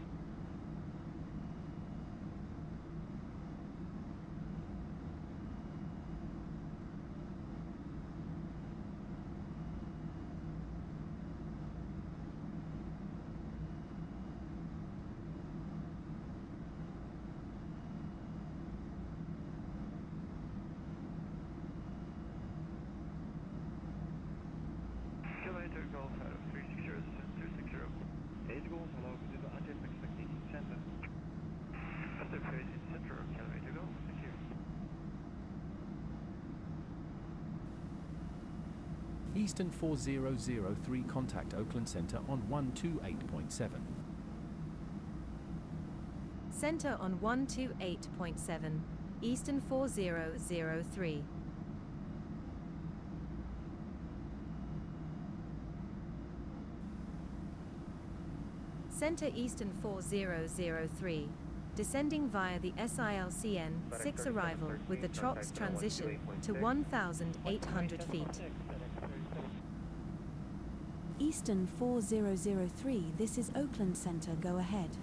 Kilometer Golf out of 360, descent 260. 8 goals, hello, continue RJ, expect 18 center. After facing center, kilometer Golf, thank you. Eastern 4003 contact Oakland Center on 128.7. Center on 128.7, Eastern 4003. Center Eastern 4003, descending via the SILCN 6 arrival with the TROX transition to 1,800 feet. Eastern 4003, this is Oakland Center, go ahead.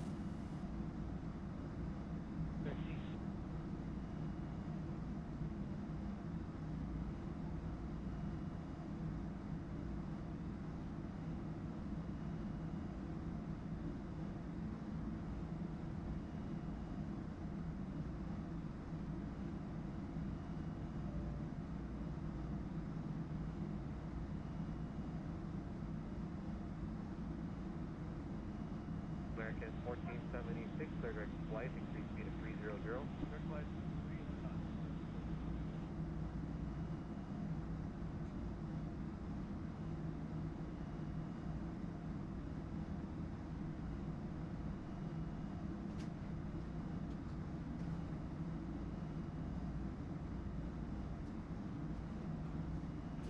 American 1476, clear direct flight, increase speed of 300. Clear flight 300.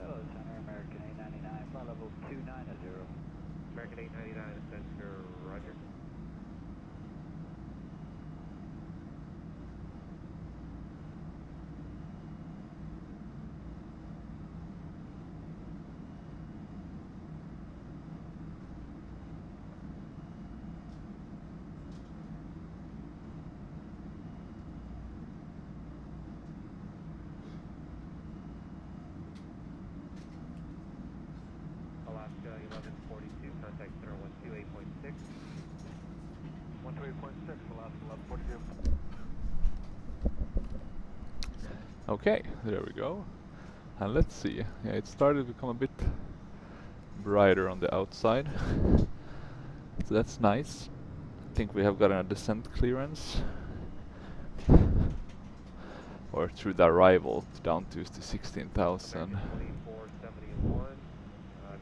Hello, Center, American 899, flight level 290. American 899, center, roger. Alaska 1142, contact center 128.6. 128.6, Alaska 1142. Okay, there we go. And let's see. Yeah, it started to become a bit brighter on the outside. So that's nice. I think we have gotten a descent clearance. or through the arrival down to 16,000. 2471.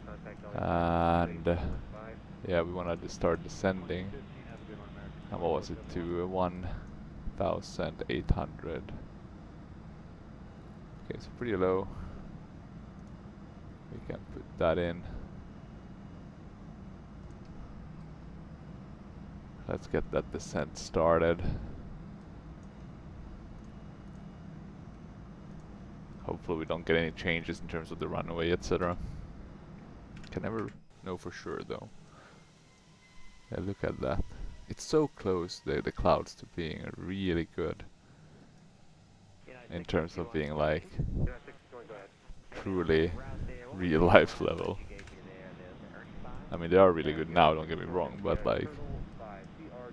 Contact And yeah, we wanted to start descending. And what was it, to 1,800. Okay, so pretty low. We can put that in. Let's get that descent started. Hopefully we don't get any changes in terms of the runway, etc. Can never know for sure though. Yeah, look at that. It's so close, the clouds, to being really good. In terms of being like truly real life level. I mean, they are really good now, don't get me wrong, but like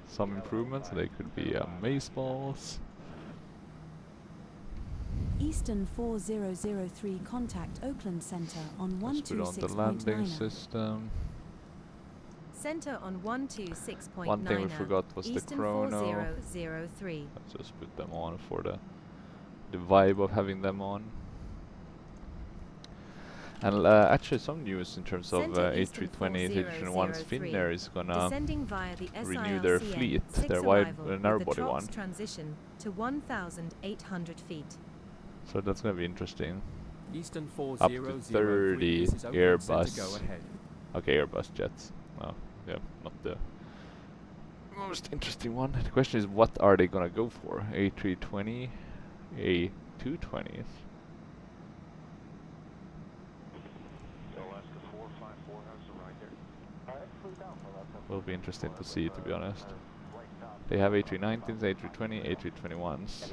some improvements, they could be amazeballs. Eastern 4003, contact Oakland Center on Let's put on the landing 126.9. system. Center on 126.9. One thing we forgot was Eastern the chrono. 4003. Let's just put them on for the vibe of having them on. And actually some news in terms of A320, A321's Finnair is gonna renew their fleet, their wide narrow-body one. Transition to 1,800 feet. So that's gonna be interesting. Eastern Up to 30 Airbus. Go ahead. Okay, Airbus jets. Oh, yeah, not the most interesting one. The question is, what are they gonna go for? A320, A220s? Will be interesting to see, to be honest. They have A319s, A320, A321s.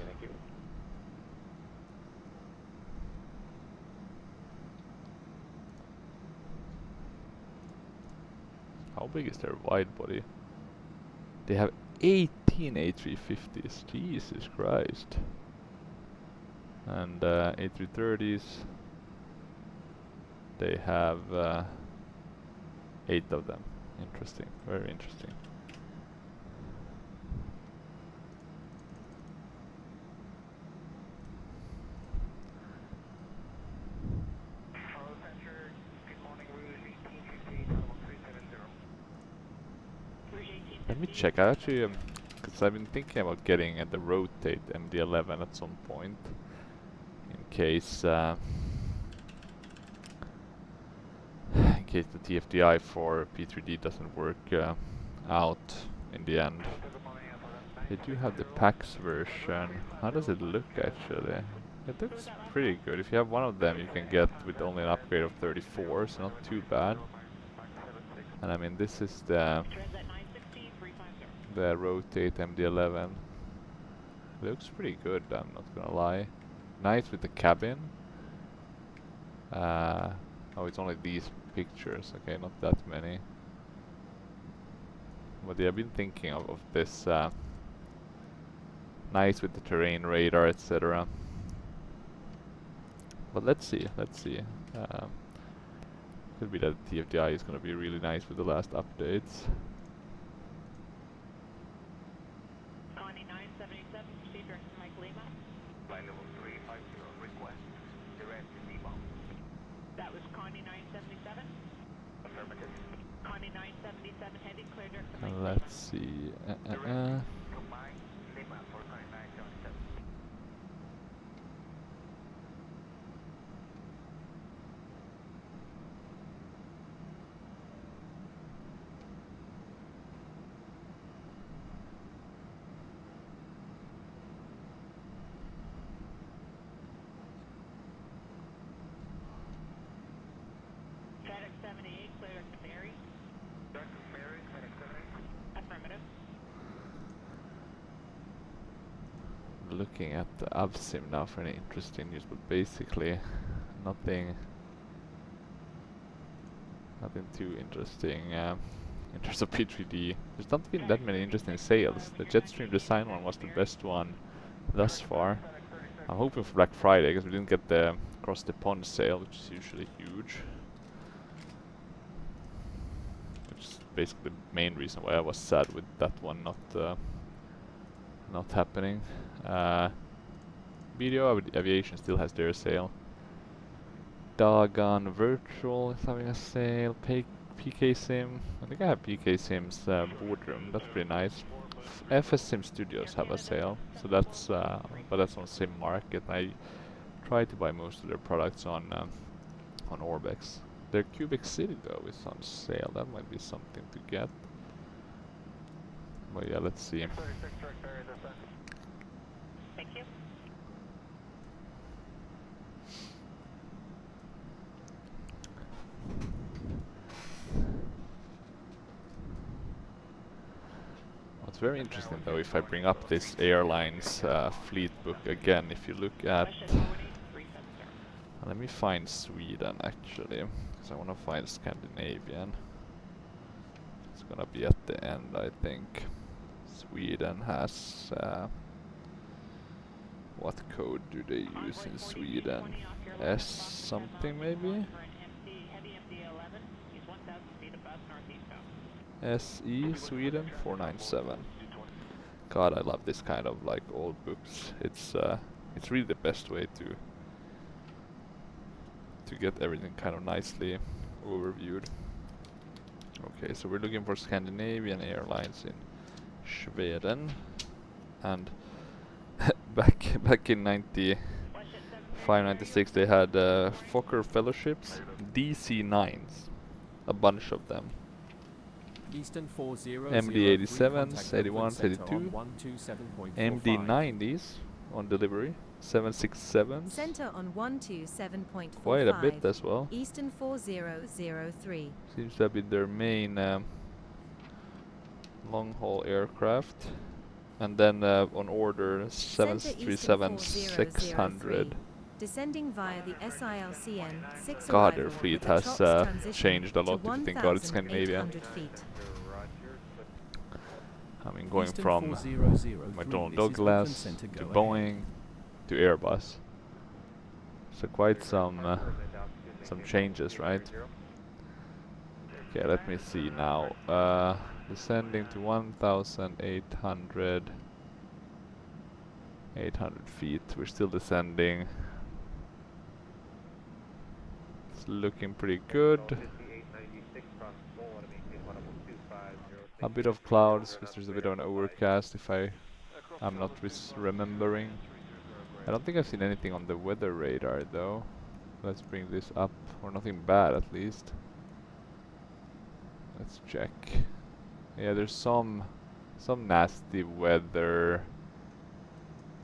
How big is their wide body? They have 18 A350s. Jesus Christ. And A330s. They have 8 of them. Interesting, very interesting. Let me check. I actually, because I've been thinking about getting the rotate MD-11 at some point, in case the TFDI for P3D doesn't work out in the end. They do have the PAX version. How does it look actually? It looks pretty good. If you have one of them, you can get with only an upgrade of 34, so not too bad. And I mean, this is the rotate MD-11. Looks pretty good, I'm not gonna lie. Nice with the cabin. Oh, it's only these pictures. Okay, not that many. But yeah, I've been thinking of this. Nice with the terrain radar, etc. But let's see, let's see. Could be that TFDI is gonna be really nice with the last updates. 2977, proceed direct to Mike Lima. Flight level 350, request direct to Lima. That was Connie 977. Affirmative. Connie 977 heading clear direct to Mike Lima. Let's see. Combine Lima for 9977. FedEx 78, clear direct to Mary. Direct to Mary, FedEx 78. Affirmative. Looking at the AVSIM now for any interesting news, but basically nothing too interesting in terms of P3D. There's not been that many interesting sales. The Jetstream design one was the best one thus far. I'm hoping for Black Friday because we didn't get the across the pond sale, which is usually huge. Which is basically the main reason why I was sad with that one not happening. Aviation still has their sale. Doggone Virtual is having a sale. PK Sim. I think I have PK Sim's boardroom. That's pretty nice. FS Sim Studios have a sale, so that's but that's on Sim Market. I try to buy most of their products on Orbex. Their Cubic City though is on sale. That might be something to get. But yeah, let's see. Thank you. What's very interesting though, if I bring up this airlines fleet book again, if you look at... Let me find Sweden actually, because I want to find Scandinavian. It's gonna be at the end, I think. Sweden has... what code do they use in Sweden? S something maybe? SE Sweden 497. God, I love this kind of like old books. It's really the best way to get everything kind of nicely overviewed. Okay, so we're looking for Scandinavian Airlines in Sweden, and back in 95, 96 they had Fokker Fellowships, DC-9s, a bunch of them. Eastern 400 MD-87s, 81s, 82, MD-90s on delivery, 767s. Center on 127.45. Quite a bit as well. Eastern 4003. Seems to have been their main long-haul aircraft. And then on order 737-600. Descending via the SILCN 6 God, their fleet has changed a lot if you think about it, Scandinavia. I mean, going from McDonnell Douglas to Boeing to Airbus. So quite some changes, right? Okay, let me see now. Descending to 1,800 feet. We're still descending. It's looking pretty good. A bit of clouds because there's a bit of an overcast if I'm not remembering. I don't think I've seen anything on the weather radar though. Let's bring this up, or nothing bad at least. Let's check. Yeah, there's some nasty weather.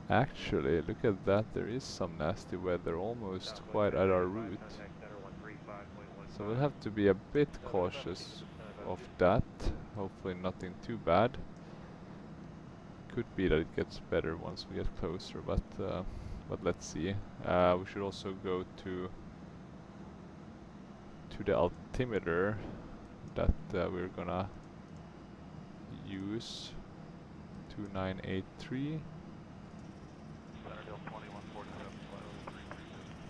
Actually, look at that, there is some nasty weather almost quite at our route. So we'll have to be a bit cautious of that. Hopefully nothing too bad. Could be that it gets better once we get closer, but let's see. We should also go to the altimeter that we're gonna use. 2983.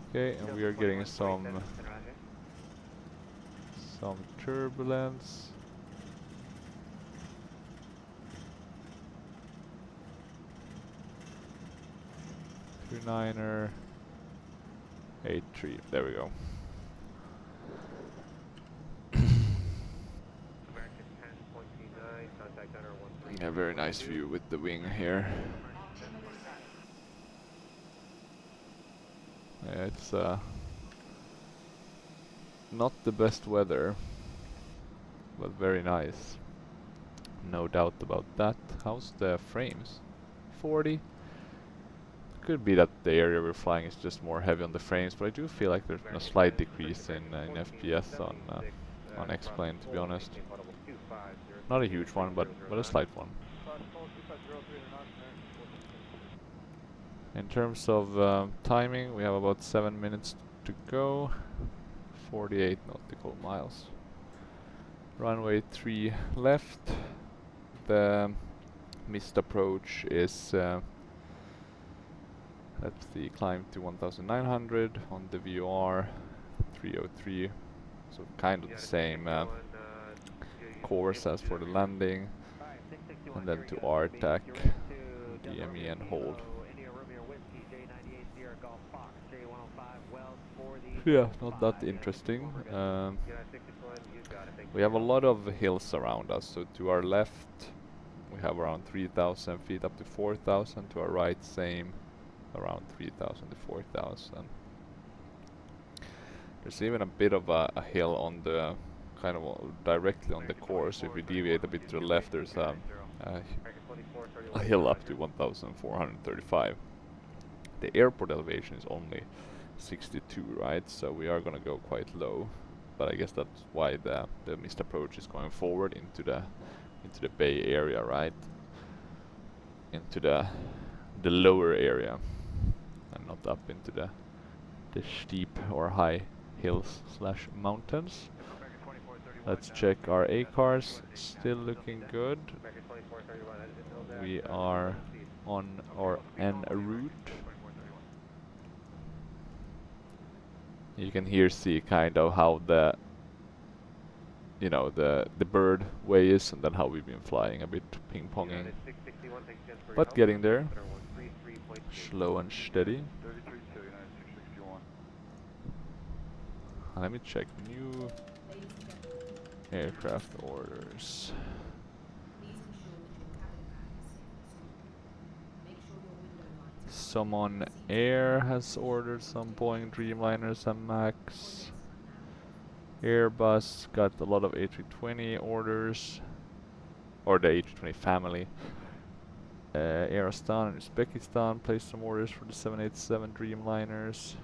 Okay, and we are getting some turbulence. Two 9er 83. There we go. Yeah, very nice view with the wing here. Yeah, it's not the best weather, but very nice. No doubt about that. How's the frames? 40. Could be that the area we're flying is just more heavy on the frames, but I do feel like there's been a slight decrease in FPS on X-Plane, to be honest. Not a huge one, but a slight one. In terms of timing, we have about 7 minutes to go. 48 nautical miles. Runway 3 left. The missed approach is let's see, climb to 1900 on the VOR 303. So kind of the same course as for the landing. And then to RTAC, DME and hold. Yeah, not that interesting. We have a lot of hills around us, so to our left we have around 3,000 feet up to 4,000, to our right same, around 3,000 to 4,000. There's even a bit of a hill on the, kind of directly on the course. If we deviate a bit to the left, there's a hill up to 1,435. The airport elevation is only 62, right? So we are gonna go quite low, but I guess that's why the missed approach is going forward into the Bay Area, right? Into the lower area, and not up into the steep or high hills slash mountains. Let's check our A cars. Still looking good. We are on our en route. You can here see kind of how the, you know, the bird way is, and then how we've been flying a bit ping-ponging, but getting there, slow and steady. Let me check new aircraft orders. Someone Air has ordered some Boeing Dreamliners and Max. Airbus got a lot of A320 orders, or the A320 family. Aerostan and Uzbekistan placed some orders for the 787 Dreamliners.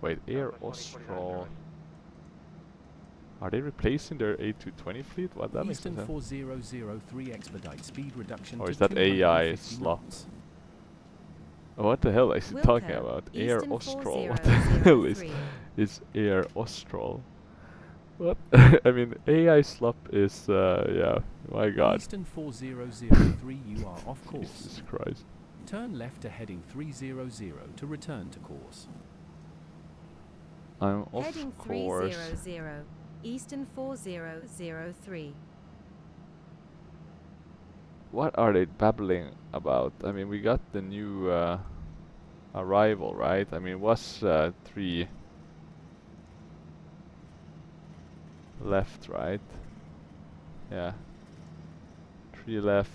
Wait, Air Austral. Are they replacing their A220 fleet? What, that makes Eastern sense. 4003 expedite speed reduction Or to is that AI 250 slot? knots. Oh, what the hell is he talking about? Air Eastern Austral. What the hell is Air Austral? What? I mean, AI slop is, yeah, my god. Eastern 4003, you are off course. Jesus Christ. Turn left to heading 300 to return to course. I'm off Heading course. 300, Eastern 4003. What are they babbling about? I mean, we got the new arrival, right? I mean, was 3 left, right? Yeah. 3 left.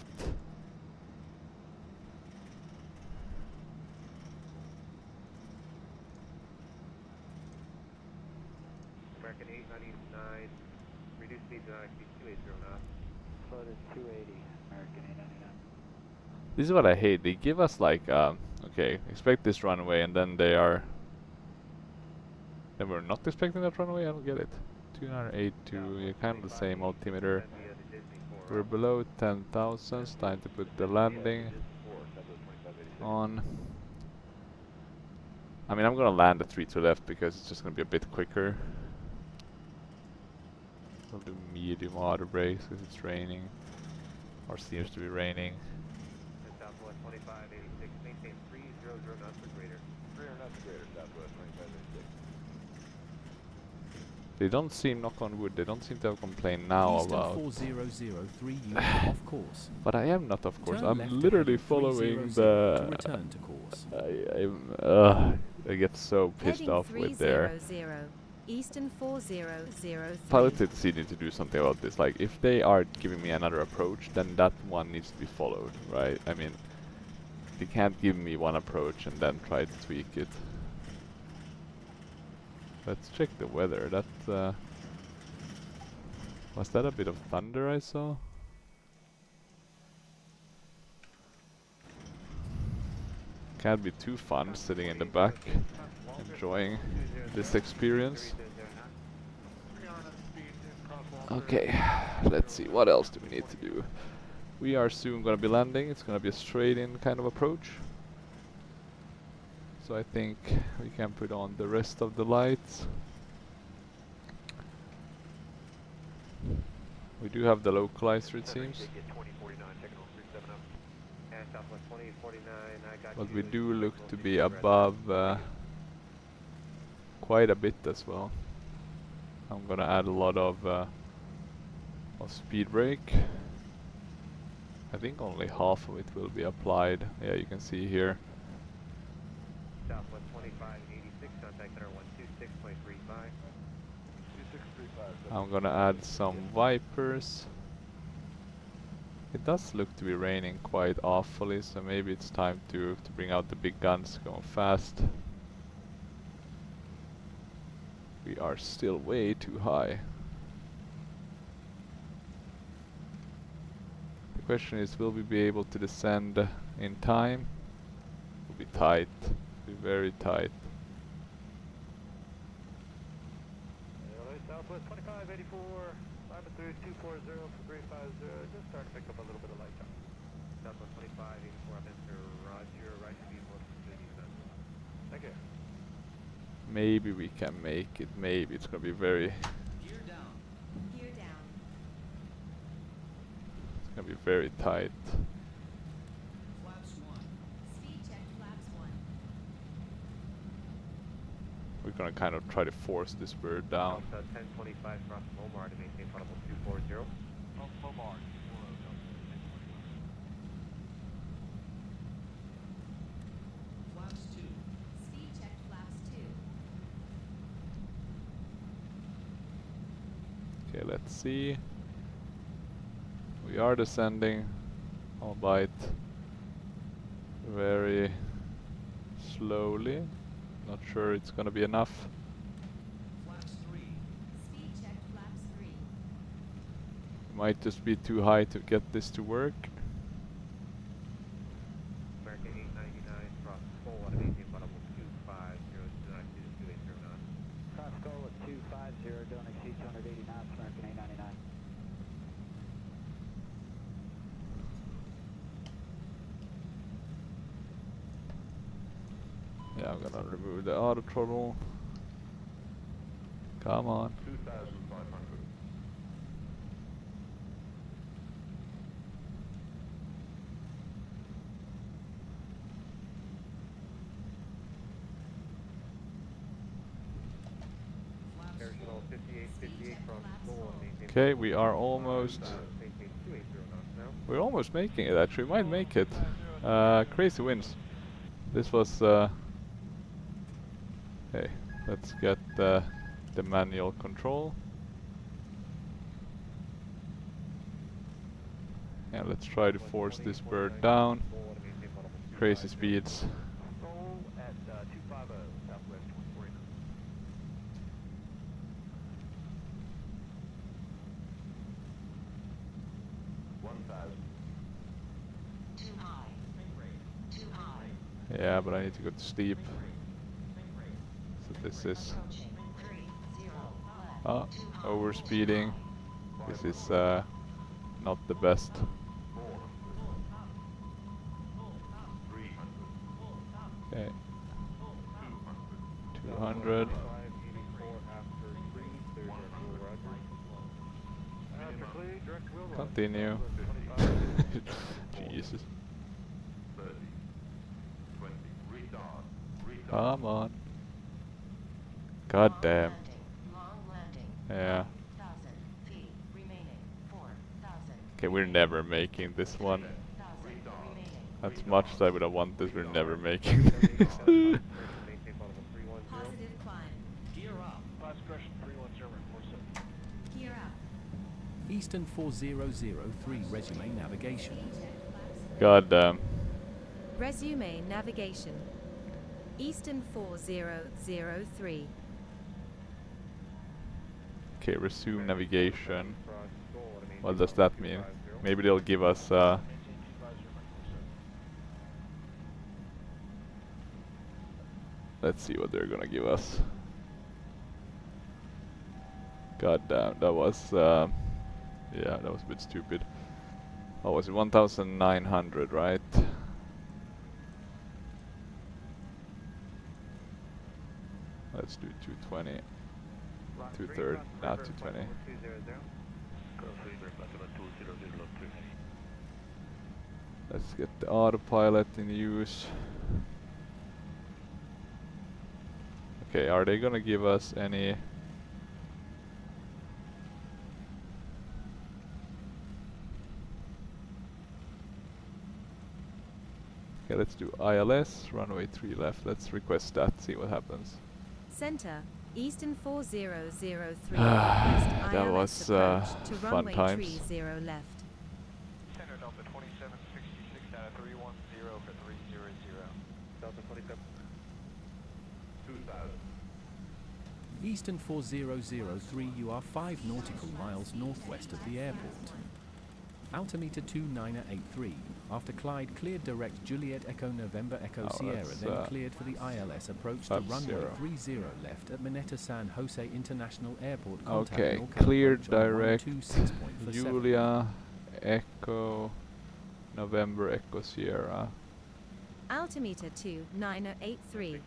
American 899, reduce speed to IC 280 knots. Float is 280, American 899. This is what I hate. They give us like, okay, expect this runway, and then they are. Then we're not expecting that runway. I don't get it. 2982, yeah, kind of the same altimeter. We're below 10,000. It's time to put the landing on. I mean, I'm gonna land at 3 to left because it's just gonna be a bit quicker. We'll do medium auto brakes because it's raining, or seems to be raining. Southwest 2586, maintain 300 knots or greater. 300 knots or greater, Southwest 2586. They don't seem, knock on wood, they don't seem to have complained now Eastern about. 4003, you are off course. But I am not, of course. Turn left I'm to literally heading following 300 the. to return to course. I get so pissed Heading off with their. 300, Eastern 4003. Pilots need to do something about this. Like, if they are giving me another approach, then that one needs to be followed, right? I mean, they can't give me one approach and then try to tweak it. Let's check the weather. That was that a bit of thunder I saw? Can't be too fun sitting in the back, enjoying this experience. Okay, let's see, what else do we need to do? We are soon gonna be landing. It's gonna be a straight-in kind of approach. So I think we can put on the rest of the lights. We do have the localizer, it seems. But we do look to be above quite a bit as well. I'm gonna add a lot of speed brake. I think only half of it will be applied. Yeah, you can see here. Southwest 2586, contact center 126.35. 2635. I'm gonna add some Vipers. It does look to be raining quite awfully, so maybe it's time to bring out the big guns going fast. We are still way too high. The question is, will we be able to descend in time? It'll be tight. It'll be very tight. Southwest 2584, climbing through 240 for 350, just starting to pick up a little bit of light drop. Southwest 2584, Mr. Roger, right to be most completely. Thank you. Maybe we can make it, maybe it's gonna be very... Gear down. Gear down. It's gonna be very tight. Flaps 1. Speed check flaps 1. We're gonna kind of try to force this bird down. Delta 1025 cross Omar to maintain flight level 240. Omar. Flaps 2. Speed check flaps 2. Okay, let's see. We are descending, albeit very slowly. Not sure it's gonna be enough. Flaps 3. Speed check flaps 3. Might just be too high to get this to work. American 899 cross Skull to maintain flight level 250, do not exceed 280 knots. Cross Skull at 250, don't exceed 280 knots, American 899. Yeah, I'm gonna remove the auto throttle. Come on. 2500. Airshell 5858 cross Skull to maintain Okay, we are almost... maintain 280 knots now. We're almost making it actually, we might make it. Crazy winds. This was... Hey, let's get the manual control. And let's try to force this bird down. Crazy speeds. Skull at 250, Southwest 149. Yeah, but I need to go to sleep. So this is... overspeeding. This is not the best. Okay. 200. Continue. Jesus. Come on. God damn. Yeah. Okay, we're never making this one. As much as I would have wanted this, we're never making this. Positive climb. Gear up. Last correction 310, 47. Gear up. Eastern 4003 resume navigation. God damn. Resume navigation. Eastern 4003. Okay, resume navigation. What does that mean? Maybe they'll give us let's see what they're gonna give us. God damn, that was yeah, that was a bit stupid. Oh, was it 1900, right? Let's do 220. 230, not 220. Let's get the autopilot in use. Okay, are they gonna give us any... Okay, let's do ILS, runway 3 left. Let's request that, see what happens. Center, Eastern 4003. That ILS was approach to fun runway times. 30 left. Center Delta 2766 out of 310 for 300. Delta 27. 2000. Eastern 4003, you are 5 nautical miles northwest of the airport. Altimeter 2983. After Clyde, cleared direct Juliet Echo November Echo Sierra, then cleared for the ILS approach to runway 30 left at Mineta San Jose International Airport. Okay, NorCal cleared approach on direct 126.47. Julia Echo November Echo Sierra. Altimeter 2983.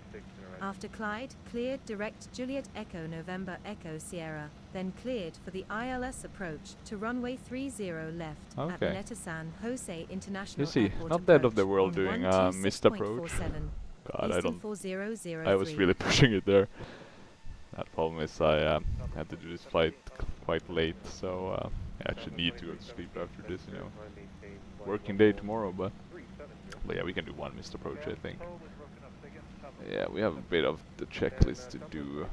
After Clyde, cleared direct Juliet Echo November Echo Sierra, then cleared for the ILS approach to runway 30 left at Okay. Mineta San Jose International You see, Airport not the end of the approach world on doing missed approach. 126.47. God, Eastern 4003. I was really pushing it there. That problem is I had to do this flight quite late, so I actually need to go to sleep after this, you know. Working day tomorrow, but yeah, we can do one missed approach, I think. Yeah, we have a bit of the checklist to do.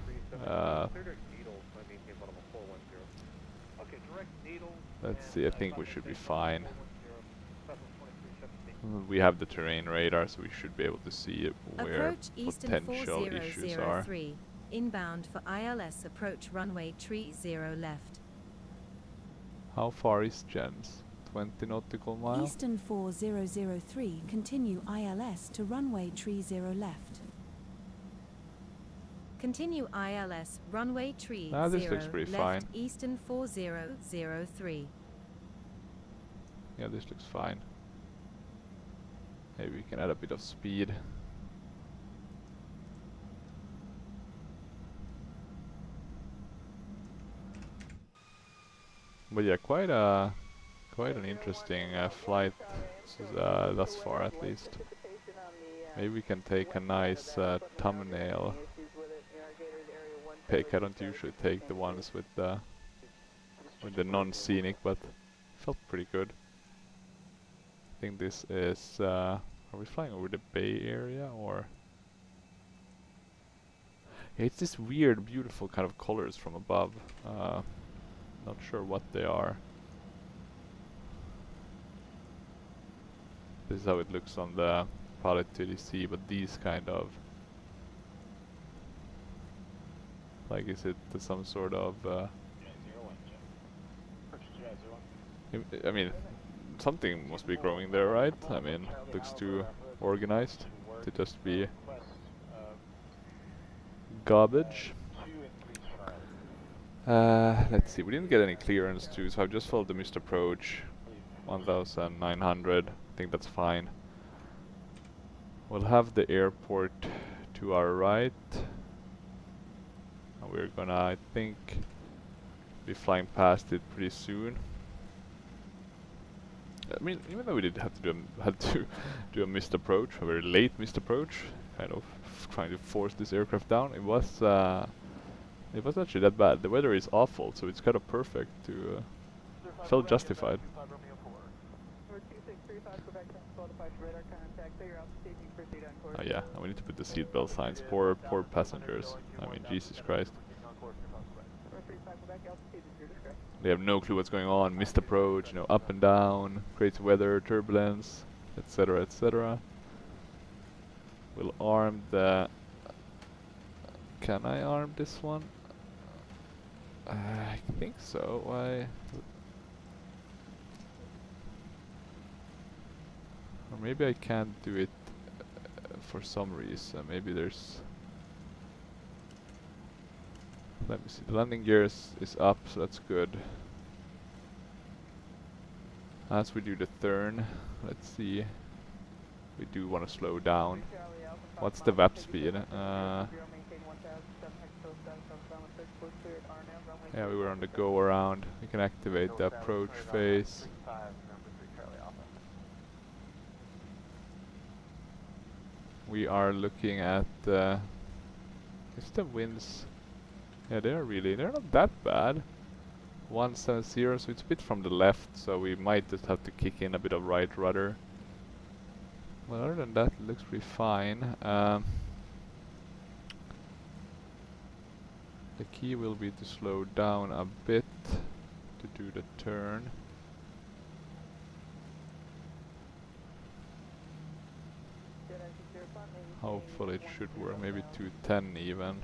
Let's see, I think we should be fine. We have the terrain radar, so we should be able to see where Approach Eastern potential issues are. 4003. Inbound for ILS approach runway 30 left. How far is Jens? 20 nautical miles? Eastern 4003, continue ILS to runway 30 left. Continue ILS runway 30 this looks pretty left fine. Eastern 4003. Yeah, this looks fine. Maybe we can add a bit of speed. But yeah, quite an interesting flight thus far, at least. Maybe we can take a nice thumbnail pick. I don't usually take the ones with the non-scenic, but felt pretty good. I think this is. Are we flying over the Bay Area or? Yeah, it's this weird, beautiful kind of colors from above. Not sure what they are. This is how it looks on the pilot TDC, but these kind of, like, is it some sort of I mean, something must be growing there, right? I mean, looks too organized to just be garbage. Let's see, we didn't get any clearance too, so I've just followed the missed approach. 1900, I think that's fine. We'll have the airport to our right. And we're gonna, I think, be flying past it pretty soon. I mean, even though we did have to do a missed approach, a very late missed approach, kind of trying to force this aircraft down, it was actually that bad. The weather is awful, so it's kind of perfect to felt justified. Oh yeah, and we need to put the seatbelt signs. Poor passengers. I mean, Jesus Christ. They have no clue what's going on. Missed approach, you know, up and down, crazy weather, turbulence, etc., etc. We'll arm the. Can I arm this one? I think so. Why? Or maybe I can't do it for some reason. Maybe there's. Let me see. The landing gear is up, so that's good. As we do the turn, let's see. We do want to slow down. What's the VAP speed? Yeah, we were on the go around. We can activate the approach phase. We are looking at is the winds. Yeah, they're not that bad. 170, so it's a bit from the left, so we might just have to kick in a bit of right rudder. Well, other than that, it looks pretty fine. The key will be to slow down a bit to do the turn. Hopefully it should work, maybe 210 even.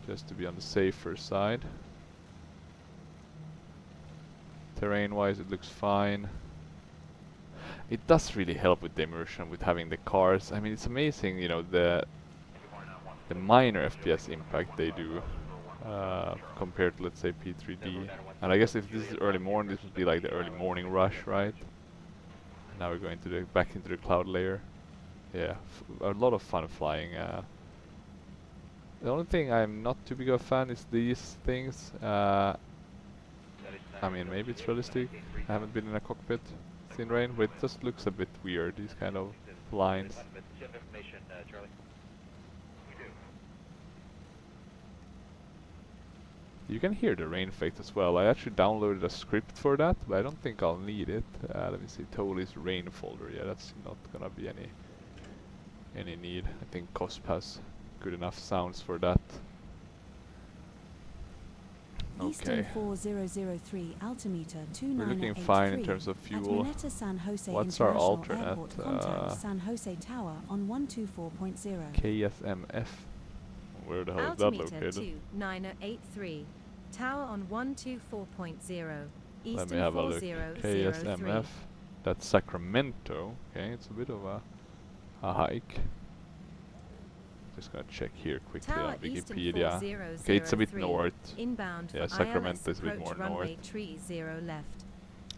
Just to be on the safer side. Terrain wise it looks fine. It does really help with the immersion with having the cars. I mean, it's amazing, you know, the minor FPS impact they do compared to, let's say, P3D. And I guess if this is early morning, this would be like the early morning rush, right? Now we're going to the back into the cloud layer. Yeah, a lot of fun flying. The only thing I'm not too big of a fan is these things. I mean, maybe it's realistic. I haven't been in a cockpit in rain, but it just looks a bit weird, these kind of lines. You can hear the rain effect as well. I actually downloaded a script for that, but I don't think I'll need it. Let me see, Toliss rain folder. Yeah, that's not gonna be any need. I think COSP has good enough sounds for that. Eastern 4003 altimeter 2983. We're looking fine in terms of fuel. San Jose What's our International alternate? Airport, contact San Jose Tower on 124.0. KSMF. Where the hell is that Altimeter located? 2983. Tower on 124.0. Let me Eastern have a look. 4003. KSMF. That's Sacramento. Okay, it's a bit of a hike. Just gonna check here quickly Tower on Eastern Wikipedia. 4003. Okay, it's a bit north. Inbound Yeah, for Sacramento ILS is a bit more approach runway north. 30 left.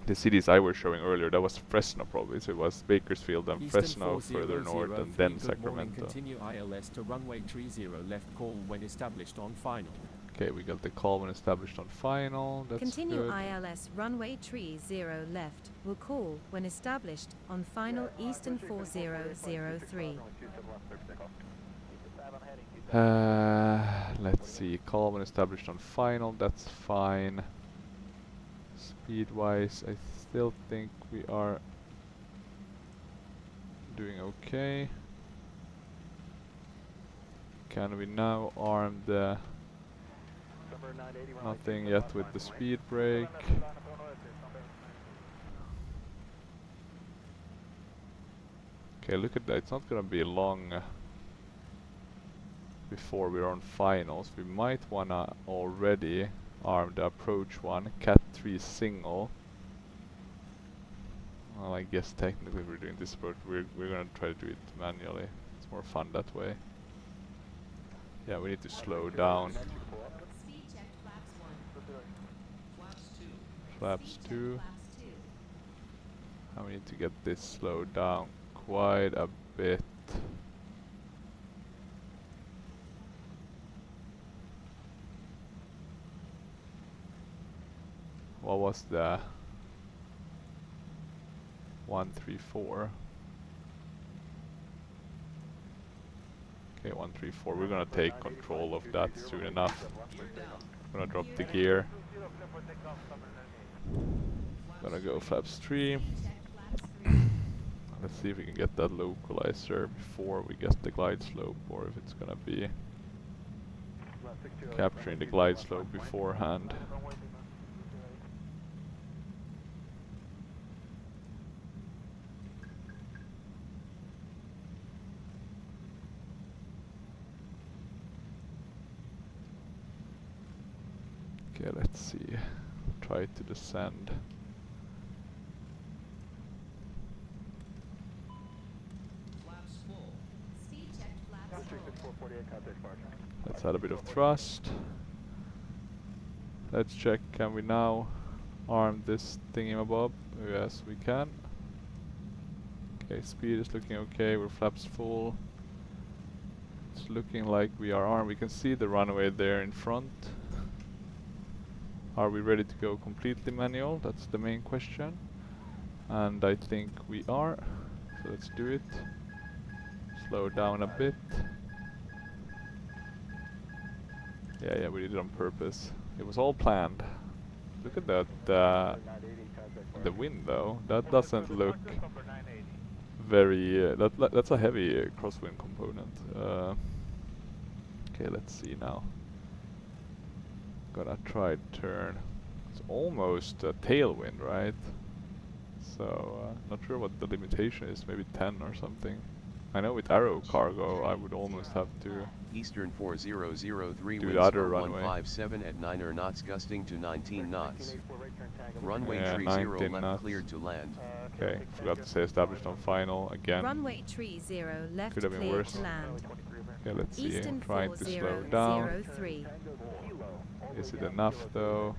The cities I was showing earlier, that was Fresno probably. So it was Bakersfield and Eastern Fresno further north, and then Sacramento. Continue ILS to runway 30 left, call when established on final. Okay, we got the call when established on final. That's Continue good. ILS runway 30 left. Will call when established on final Eastern 4003. Let's see, call when established on final, that's fine. Speed wise, I still think we are doing okay. Can we now arm the nothing yet with the speed brake? Okay, look at that, it's not gonna be long before we're on finals. We might wanna already arm the approach one, Cat 3 single. Well, I guess technically we're doing this, but we're gonna try to do it manually. It's more fun that way. Yeah, we need to slow down. Speed check flaps 1. Flaps 2. And we need to get this slowed down quite a bit. What was the 134? Okay, 134. We're gonna take control of that soon enough. Gonna drop the gear. Gonna go flaps 3. Let's see if we can get that localizer before we get the glide slope, or if it's gonna be capturing the glide slope beforehand. Okay, let's see. Try to descend. Let's add a bit of thrust. Let's check, can we now arm this thingamabob? Yes, we can. Okay, speed is looking okay, we're flaps full. It's looking like we are armed. We can see the runway there in front. Are we ready to go completely manual? That's the main question. And I think we are. So let's do it. Slow down a bit. Yeah, we did it on purpose. It was all planned. Look at that, the wind though. That doesn't look very that's a heavy crosswind component. Okay, let's see now. Gonna try turn. It's almost a tailwind, right? So not sure what the limitation is. Maybe 10 or something. I know with arrow cargo, I would almost have to Eastern 4003 do winds the other are runway. 157 at 9 knots gusting to 19 knots. Runway Yeah, 30 19 left knots. cleared to land. Okay, forgot to say established on final again. Runway 30 left Could have been cleared worse. to land. Okay, let's see. Eastern Trying to slow down. 4003. Is it enough though?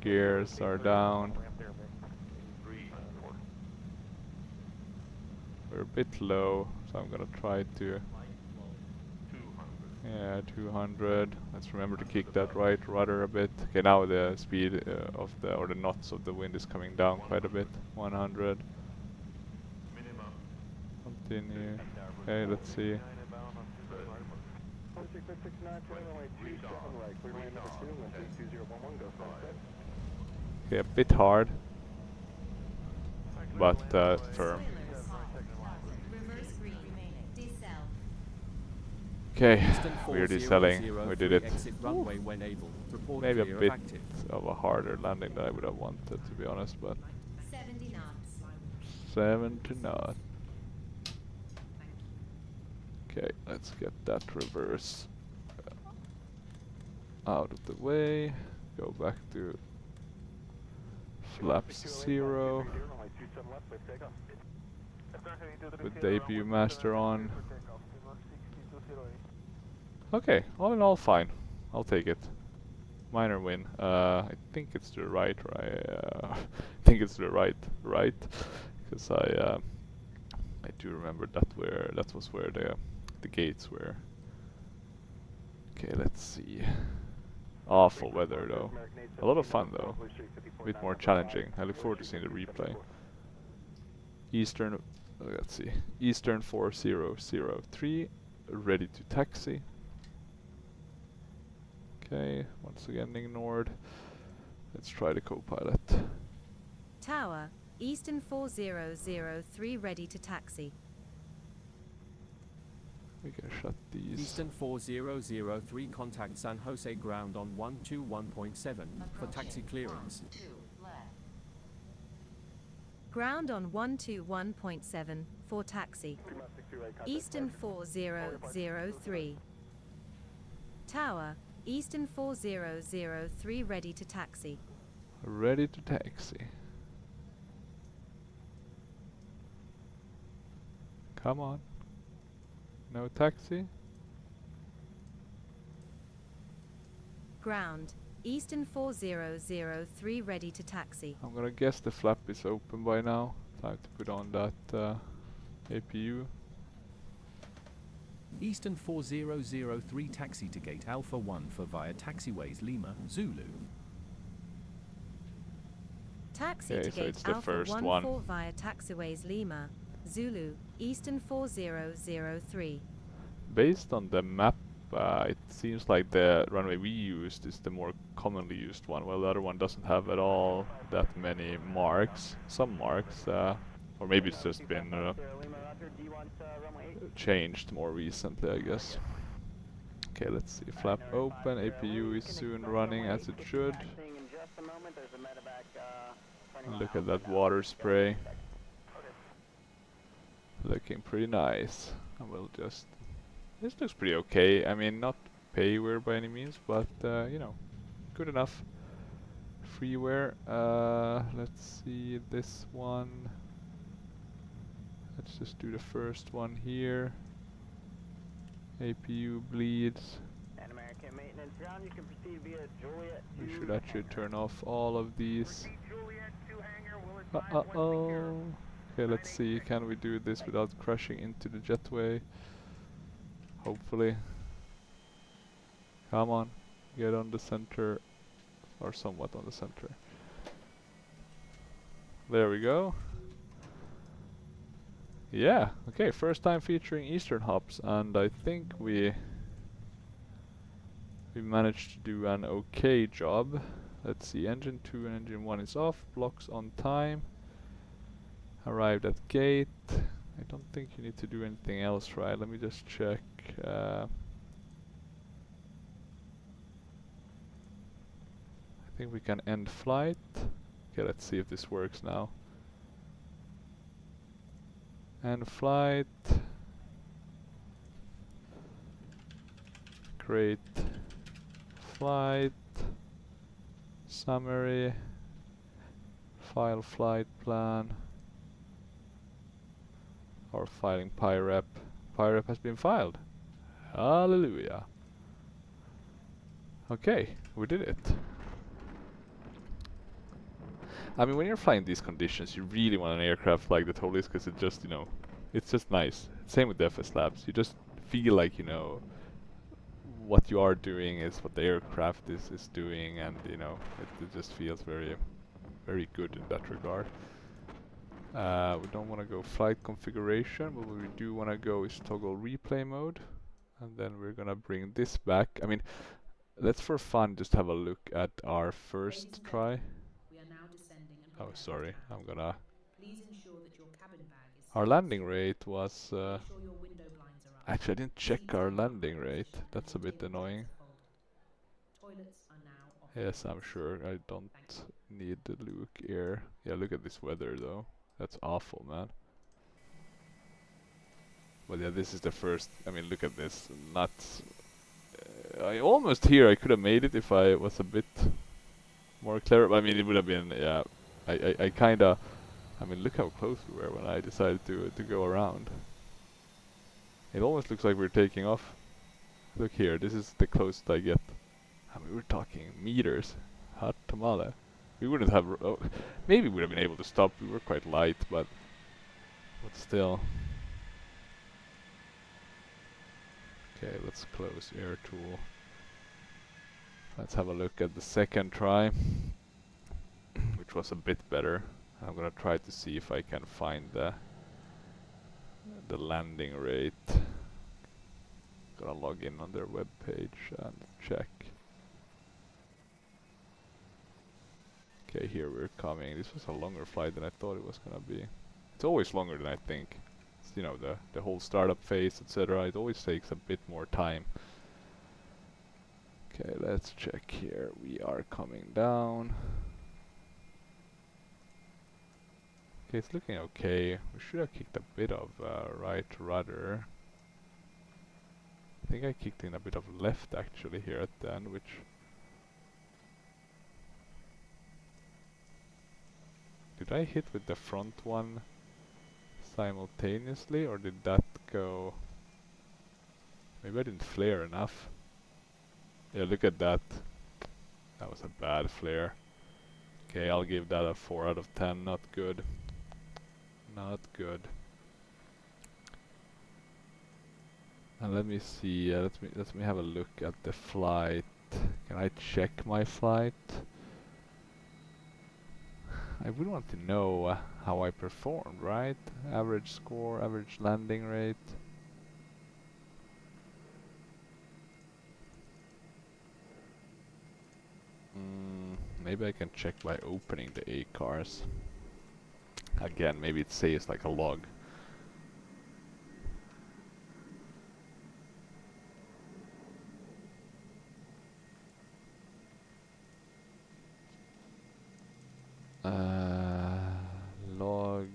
Gears are down. We're a bit low, so I'm gonna try to. Yeah, 200. Let's remember to kick that right rudder a bit. Okay, now the speed of the or the knots of the wind is coming down quite a bit. 100. Continue. Okay, let's see. Okay, a bit hard, but firm. Reverse green. Decel. Okay, Eastern we're 400 deselling. We did it. Exit runway when able. Report Maybe a clear of bit active. of a harder landing than I would have wanted, to be honest, but 70 knots. 70 knots. Okay, let's get that reverse out of the way. Go back to flaps 0 with debut master on. Okay, all in all fine. I'll take it. Minor win. I think it's the right. I think it's the right, because I do remember that was where the gates were. Okay, let's see. Awful weather though. A lot of fun though. A bit more challenging. I look forward to seeing the replay. Eastern, let's see. Eastern 4003, ready to taxi. Okay, once again ignored. Let's try the co-pilot. Tower, Eastern 4003 ready to taxi. We can shut these. Eastern 4003 contact San Jose ground on 121.7 for taxi clearance. Ground on 121.7 for taxi. Eastern 4003. Tower, Eastern 4003 ready to taxi. Ready to taxi. Come on. No taxi? Ground, Eastern 4003 ready to taxi. I'm gonna guess the flap is open by now. Time to put on that APU. Eastern 4003 taxi to gate Alpha 1 for via taxiways Lima, Zulu. Taxi Okay, to so gate it's the Alpha first 1 one. 4 via taxiways Lima, Zulu, Eastern 4003. Based on the map, it seems like the runway we used is the more commonly used one, while the other one doesn't have at all that many marks. Some marks, or maybe it's just been changed more recently, I guess. Okay, let's see. Flap open, APU is soon running as it should. And look at that water spray. Looking pretty nice. I will just... This looks pretty okay. I mean, not payware by any means, but you know, good enough. Freeware. Let's see this one. Let's just do the first one here. APU bleeds. We should actually turn off all of these. Uh-oh. Okay, let's see. Can we do this without crashing into the jetway? Hopefully. Come on. Get on the center. Or somewhat on the center. There we go. Yeah, okay, first time featuring EasternHops, and I think we managed to do an okay job. Let's see, engine 2 and engine 1 is off, blocks on time. Arrived at gate. I don't think you need to do anything else, right? Let me just check. I think we can end flight. Okay, let's see if this works now. End flight. Create flight. Summary. File flight plan. Or filing PyRep. PyRep has been filed. Hallelujah. Okay, we did it. I mean, when you're flying these conditions, you really want an aircraft like the Toliss, because it just, you know, it's just nice. Same with the FS Labs. You just feel like, you know, what you are doing is what the aircraft is doing, and, you know, it just feels very, very good in that regard. We don't want to go flight configuration, but what we do want to go is toggle replay mode, and then we're gonna bring this back. I mean, let's for fun just have a look at our first try. We are now descending and Oh, prepare to sorry, land. I'm gonna... Please ensure that your cabin bag is Our safe landing and rate was... Make sure your window blinds are up. Actually, I didn't check Seats our are in the landing high rate. position That's a and your bit table annoying. chairs are folded. Toilets are now off Yes, I'm limits. sure I don't need the Luke Air. Yeah, look at this weather though. That's awful, man. But yeah, this is the first... I mean, look at this. Nuts. I almost here I could have made it if I was a bit more clever. I mean, it would have been... Yeah, I kinda... I mean, look how close we were when I decided to go around. It almost looks like we're taking off. Look here, this is the closest I get. I mean, we're talking meters. Hot tamale. We wouldn't have... maybe we would have been able to stop. We were quite light, but still. Okay, let's close air tool. Let's have a look at the second try, which was a bit better. I'm gonna try to see if I can find the landing rate. Gonna log in on their web page and check. Okay, here we're coming. This was a longer flight than I thought it was gonna be. It's always longer than I think. It's, you know, the whole startup phase, etc. It always takes a bit more time. Okay, let's check here. We are coming down. Okay, it's looking okay. We should have kicked a bit of right rudder. I think I kicked in a bit of left actually here at the end, which... Did I hit with the front one simultaneously, or did that go... Maybe I didn't flare enough. Yeah, look at that. That was a bad flare. Okay, I'll give that a 4 out of 10. Not good. Not good. And let me see, let me have a look at the flight. Can I check my flight? I would want to know how I performed, right? Average score, average landing rate. Maybe I can check by opening the A cars. Again, maybe it saves like a log. Log.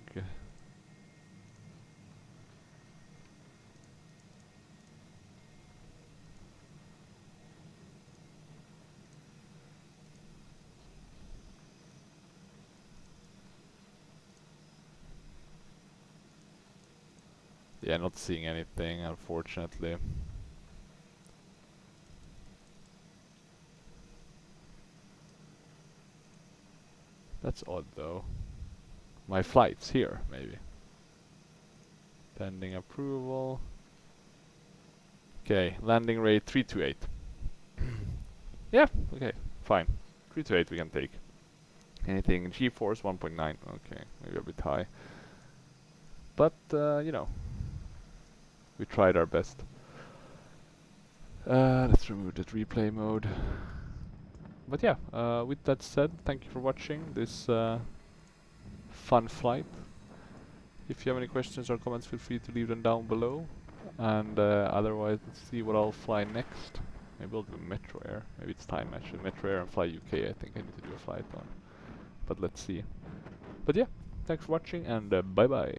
Yeah, not seeing anything, unfortunately. That's odd though. My flight's here, maybe. Pending approval. Okay, landing rate 328. Yeah, okay, fine. 328 we can take. Anything G-force 1.9. Okay, maybe a bit high. But, you know, we tried our best. Let's remove that replay mode. But yeah, with that said, thank you for watching this fun flight. If you have any questions or comments, feel free to leave them down below. And otherwise, let's see what I'll fly next. Maybe I'll do Metro Air. Maybe it's time actually. Metro Air and fly UK, I think I need to do a flight on. But let's see. But yeah, thanks for watching and bye bye.